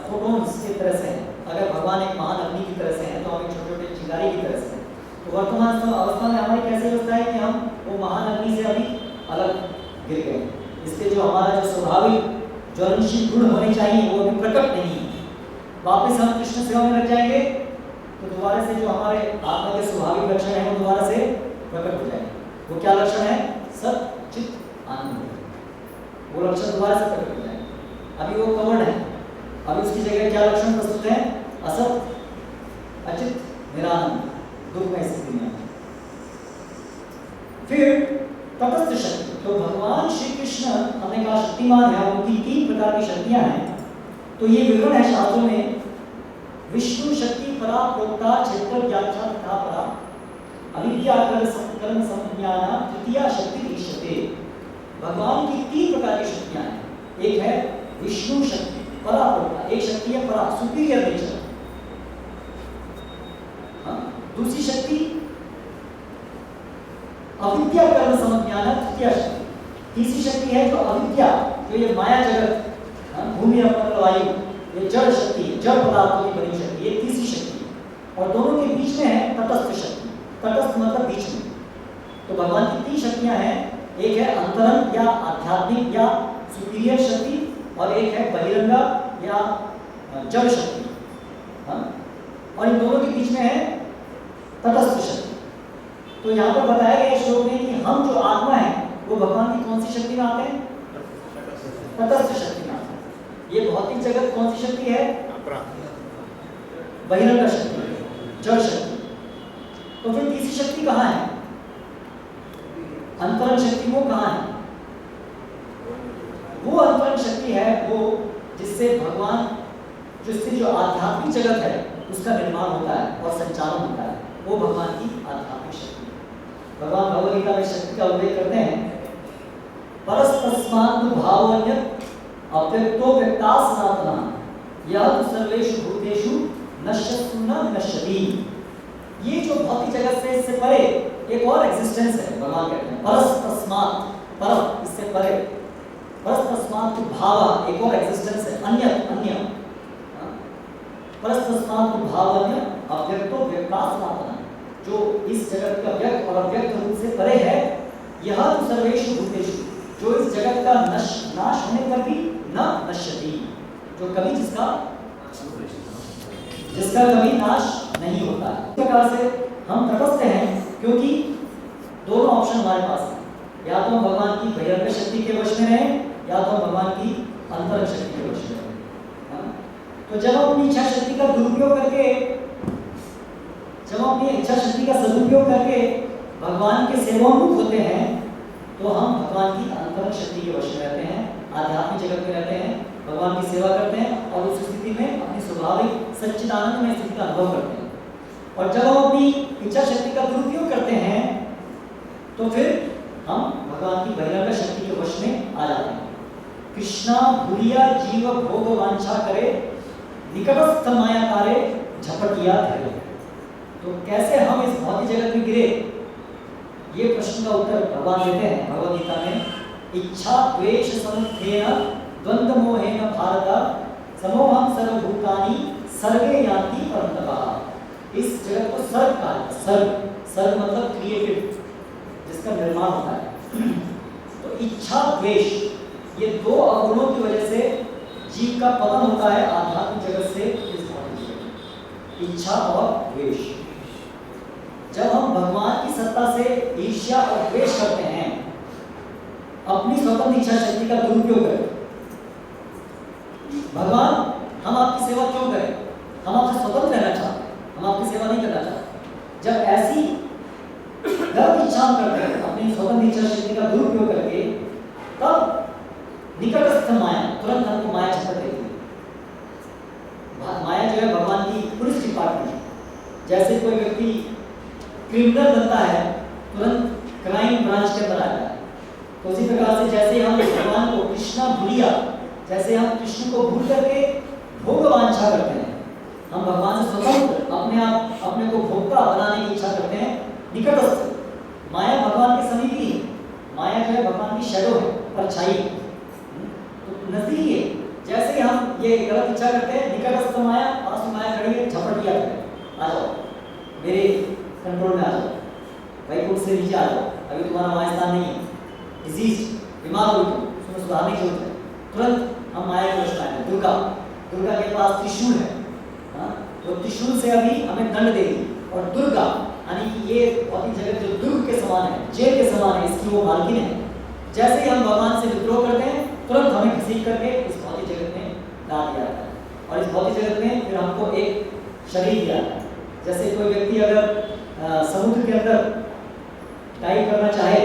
फोटोन्स की तरह से हैं। अगर भगवान एक महान अग्नि की तरह से हैं तो हम एक छोटे छोटे चिंगारी की तरह से हैं। तो वर्तमान अवस्था में हमारी कैसे अवस्था है कि हम वो महान अग्नि से अभी अलग गिर गए। इसके जो हमारा जो स्वाभाविक ज्वलनशील गुण होने चाहिए वो अभी प्रकट नहीं है। वापस हम कृष्ण सेवा में लग जाएंगे तो दोबारा से जो हमारे आत्मा के स्वाभाविक लक्षण है वो दोबारा से प्रकट हो जाएंगे। वो क्या लक्षण है, सत चित आनंद, वो लक्षण दोबारा से प्रकट हो जाएंगे। अभी वो कवर्ड है, अभी उसकी जगह क्या लक्षण प्रस्तुत है, असत अचित निरानंद, दुखमय स्थिति में। फिर तटस्थ शक्ति, तो भगवान श्री कृष्ण हमने कहा शक्तिमान है, उनकी 3 प्रकार की शक्तियां हैं। तो ये विवरण है शास्त्रों में, विष्णु शक्ति परा प्रोक्ता क्षेत्र व्याख्या तथा परा अविद्या कर्म संज्ञाना तृतीया शक्ति ईश्वते। भगवान की 3 प्रकार की शक्तियां हैं। एक है विष्णु शक्ति परा प्रोक्ता, एक शक्ति है परा, सुपीरियर नेचर। दूसरी शक्ति अविद्या कर्म संज्ञाना तृतीया शक्ति। तीसरी शक्ति है जो अविद्या, जो ये माया जगत, भूमि अपल वायु, ये जड़ शक्ति, जड़ पदार्थों की बनी शक्ति, ये तीसरी शक्ति। और दोनों के बीच में है तटस्थ शक्ति। तटस्थ मतलब बीच में। तो भगवान की 3 शक्तियां हैं, एक है अंतरंग या आध्यात्मिक या सुपीरियर शक्ति, और एक है बहिरंग या जड़ शक्ति। और इन दोनों के बीच में है तटस्थ शक्ति। तो यहाँ पर बताया गया श्लोक में कि हम जो आत्मा है वो भगवान की कौन सी शक्ति में आते हैं? तटस्थ शक्ति में आते हैं। ये भौतिक जगत कौन सी शक्ति है? बहिरंग शक्ति, जड़ शक्ति। तो फिर तीसरी शक्ति कहाँ है? अंतरंग शक्ति, वो कहाँ है? वो अंतरंग शक्ति है वो जिससे भगवान, जिससे जो आध्यात्मिक जगत है उसका निर्माण होता है और संचालन होता है, वो भगवान की आध्यात्मिक शक्ति। भगवान भगवद गीता में शक्ति का उल्लेख करते हैं, परस्तस्मात् भावन्य अव्यक्तो व्यक्ता सनातनः यह तो सर्वेषु भूतेषु नश्यतु न विनश्यति। ये जो भौतिक जगत से इससे परे एक और एग्जिस्टेंस है, भगवान कहते हैं परस्तस्मात्, पर इससे परे, परस्तस्मात् भाव, एक और एग्जिस्टेंस है, अन्य अन्य। परस्तस्मात् भावन्य अव्यक्तो व्यक्ता सनातनः, जो इस जगत का व्यक्त और अव्यक्त रूप से परे है, यह तो सर्वेषु भूतेषु, जो इस जगत का नाश होने पर भी न नश्यति, जो कभी जिसका कभी नाश नहीं होता है। इस प्रकार से हम तटस्थ हैं क्योंकि दोनों ऑप्शन हमारे पास हैं, या तो हम भगवान की बहिरंग शक्ति के वश में रहें या तो हम भगवान की अंतरंग शक्ति के वश में रहें। तो जब हम अपनी इच्छा शक्ति का दुरुपयोग करके, जब हम अपनी इच्छा शक्ति का सदुपयोग करके भगवान के सेवान्मुख होते हैं तो हम भगवान की अंतरंग शक्ति के वश में रहते हैं, आध्यात्मिक जगत में रहते हैं, भगवान की सेवा करते हैं और उस स्थिति में अपनी स्वाभाविक सच्चिदानंद स्थिति का अनुभव करते हैं। और जब हम अपनी इच्छा शक्ति का दुरुपयोग करते हैं तो फिर हम भगवान की बहिरंग शक्ति के वश में आ जाते हैं। कृष्णा भूलिया जीव भोग वांछा करे, निकटस्थ माया तारे झपटिया धरे। तो कैसे हम इस भौतिक जगत में गिरे, ये प्रश्न का उत्तर भगवान देते हैं भगवद गीता में। इच्छा द्वेष समुत्थेन द्वंद्व मोहेन भारत समोहम सर्वभूतानि सर्गे यान्ति परन्तपः। इस जगत को सर्ग कहा है। सर्ग मतलब क्रिएटिव, जिसका निर्माण होता है। तो इच्छा द्वेष, ये 2 अवगुणों की वजह से जीव का पतन होता है आध्यात्मिक जगत से इस भौतिक जगत। इच्छा और द्वेष। जब हम भगवान की सत्ता से ईर्ष्या और द्वेष करते हैं, अपनी स्वतंत्र इच्छा शक्ति का दुरुपयोग करें, भगवान हम आपकी सेवा क्यों करें? हम आपसे स्वतंत्र रहना चाहते हैं, हम आपकी सेवा नहीं करना चाहते। जब ऐसी गलत इच्छा हम करते हैं अपनी स्वतंत्र इच्छा शक्ति का दुरुपयोग करके, तब निकटस्थ माया, तुरंत हमको माया झपट देती है। माया जो है भगवान की पुलिस डिपार्टमेंट है। जैसे कोई व्यक्ति क्रिमिनल बनता है, तुरंत क्राइम ब्रांच के अंदर आता है। तो उसी प्रकार से जैसे हम भगवान को कृष्णा भूलिया, जैसे हम कृष्ण को भूल करके भोग वांछा करते हैं, हम भगवान से स्वतंत्र अपने को भोक्ता बनाने की इच्छा करते हैं, निकटस्थ माया भगवान के समीप ही है। माया जो है भगवान की शैडो है, परछाई है, तो नजदीक है। जैसे ही हम ये गलत इच्छा करते हैं, निकटस्थ माया, पास में माया खड़ी है, झपट दिया करें, आ जाओ मेरे कंट्रोल में आ जाओ, वैकुंठ से नीचे आ जाओ, अभी तुम्हारा माया स्थान नहीं है, डिजीज बीमार हो तुम, उसमें सुधारने की जरूरत है। तुरंत हम माया को रचना है। दुर्गा के पास त्रिशूल है, तो त्रिशूल से अभी हमें दंड देगी। और दुर्गा यानी कि ये भौतिक जगत जो दुर्ग के समान है, जेल के समान है, इसकी वो मालकिन है। जैसे ही हम भगवान से विद्रोह करते हैं, तुरंत हमें घसीट करके इस भौतिक जगत में डाल दिया जाता है। और इस भौतिक जगत में फिर हमको एक शरीर दिया जाता है, जैसे कोई व्यक्ति अगर समुद्र के अंदर डाइव करना चाहे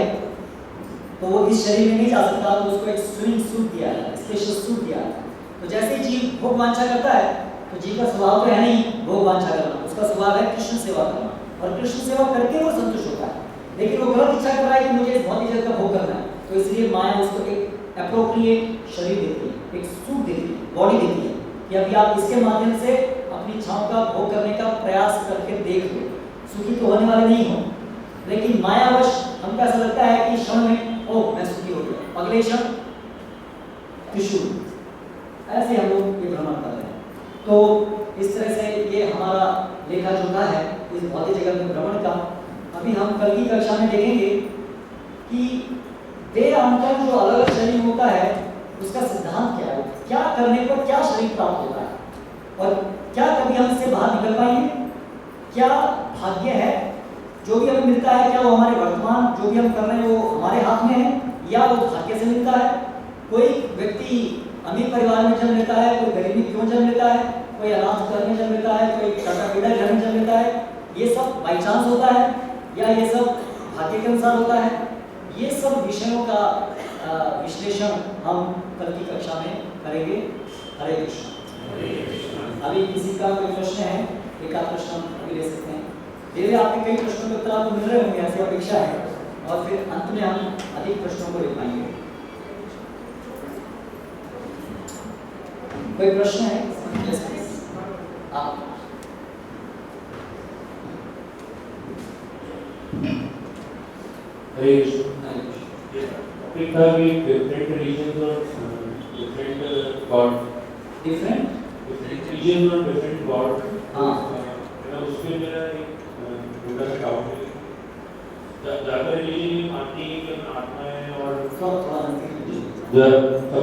तो वो इस शरीर में नहीं जा सकता, तो उसको एक स्विमिंग सूट दिया है, स्पेशल सूट दिया है। तो जैसे ही जीव भोग वांछा करता है तो जीव का स्वभाव तो है नहीं भोग वांछा करना, उसका स्वभाव है कृष्ण सेवा करना, और कृष्ण सेवा करके वो संतुष्ट होता है। लेकिन वो गलत इच्छा कर रहा है कि मुझे इस भौतिक जगत का भोग करना है, तो इसलिए माया उसको एक एप्रोप्रिएट शरीर देती है, एक सूट देती है, बॉडी देती है कि अभी आप इसके माध्यम से अपनी इच्छाओं का भोग करने का प्रयास करके देख लो, सुखी तो होने वाले नहीं हो। लेकिन मायावश हमको ऐसा लगता है कि क्षण में ओह मैं सुखी हो गया, अगले क्षण त्रिशूल, ऐसे हम लोग ये भ्रमण कर रहे हैं। तो इस तरह से ये हमारा लेखा जोखा है इस भौतिक जगत में भ्रमण का। अभी हम कल की कक्षा में देखेंगे कि देहांतर जो अलग अलग शरीर होता है उसका सिद्धांत क्या है, क्या करने पर क्या शरीर प्राप्त होता है, और क्या कभी हम इससे बाहर निकल पाएंगे, क्या भाग्य है जो भी हमें मिलता है, क्या वो हमारे वर्तमान जो भी हम कर रहे हैं वो हमारे हाथ में है या वो भाग्य से मिलता है। कोई व्यक्ति अमीर परिवार में जन्म लेता है, कोई गरीबी क्यों जन्म लेता है, कोई अनाथ घर में जन्म लेता है, कोई टाटा पीड़ा घर में जन्म लेता है, ये सब बाई चांस होता है या ये सब भाग्य के अनुसार होता है। ये सब विषयों का विश्लेषण हम कल की कक्षा में करेंगे। हरे कृष्ण। अभी किसी का कोई प्रश्न है, एक आध प्रश्न अभी ले सकते हैं। धीरे आपके कई प्रश्नों के उत्तर आपको मिल रहे होंगे, ऐसी अपेक्षा है, और फिर अंत में हम अधिक प्रश्नों को ले पाएंगे। कोई प्रश्न है? आप हरे कृष्ण। टॉपिक था कि डिफरेंट रीजन्स और डिफरेंट गॉड, डिफरेंट रीजन और डिफरेंट गॉड। हाँ, उसमें मेरा एक छोटा सा डाउट है, ज़्यादा रिलीजन मानती है कि आत्मा है, और सब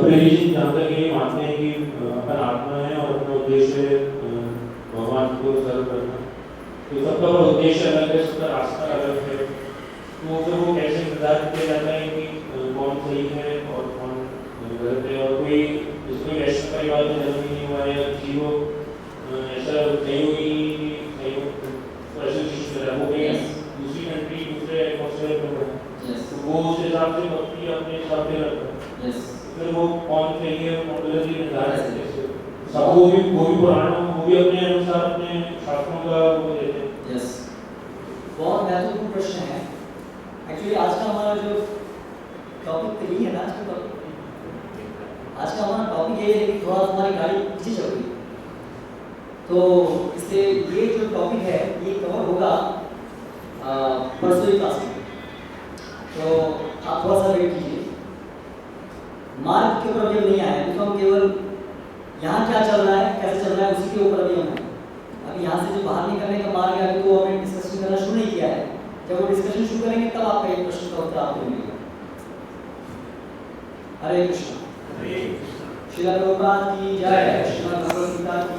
रिलीजन जानते हैं कि मानते हैं कि अपन आत्मा है और अपना उद्देश्य है भगवान को सर्व करना। तो सबका उद्देश्य अलग है, सबका रास्ता अलग है, तो फिर वो कैसे निर्धारित किया जाता है कि कौन सही है और कौन गलत है। और कोई जिसमें वैश्विक परिवार में जन्म नहीं हुआ है, जीवो ऐसा सहयोगी वो कहीं दूसरी कंट्री दूसरे एटमॉस्फेयर में पड़ा, तो वो उस हिसाब से भक्ति अपने हिसाब से रखता है। फिर वो कौन सही है कौन गलत है निर्धारित कैसे, सब वो भी पुराणों वो भी अपने अनुसार अपने शास्त्रों का वो देते हैं। बहुत महत्वपूर्ण प्रश्न है। एक्चुअली आज का हमारा जो टॉपिक तो यही है ना, आज का हमारा टॉपिक ये है कि थोड़ा हमारी गाड़ी पीछे चल रही है, तो इससे ये जो टॉपिक है ये कवर होगा परसों की क्लास में, तो आप थोड़ा सा वेट कीजिए। मार्ग के ऊपर अभी हम नहीं आए, तो हम केवल यहाँ क्या चल रहा है कैसे चल रहा है उसी के ऊपर अभी हम हैं। अभी यहाँ से जो बाहर निकलने का मार्ग है अभी तो हमने डिस्कशन करना शुरू नहीं किया है। जब वो डिस्कशन शुरू करेंगे तब आपका एक प्रश्न का उत्तर आपको मिलेगा। हरे कृष्ण। श्रील प्रभुपाद की जय। श्रीमद् भगवद गीता की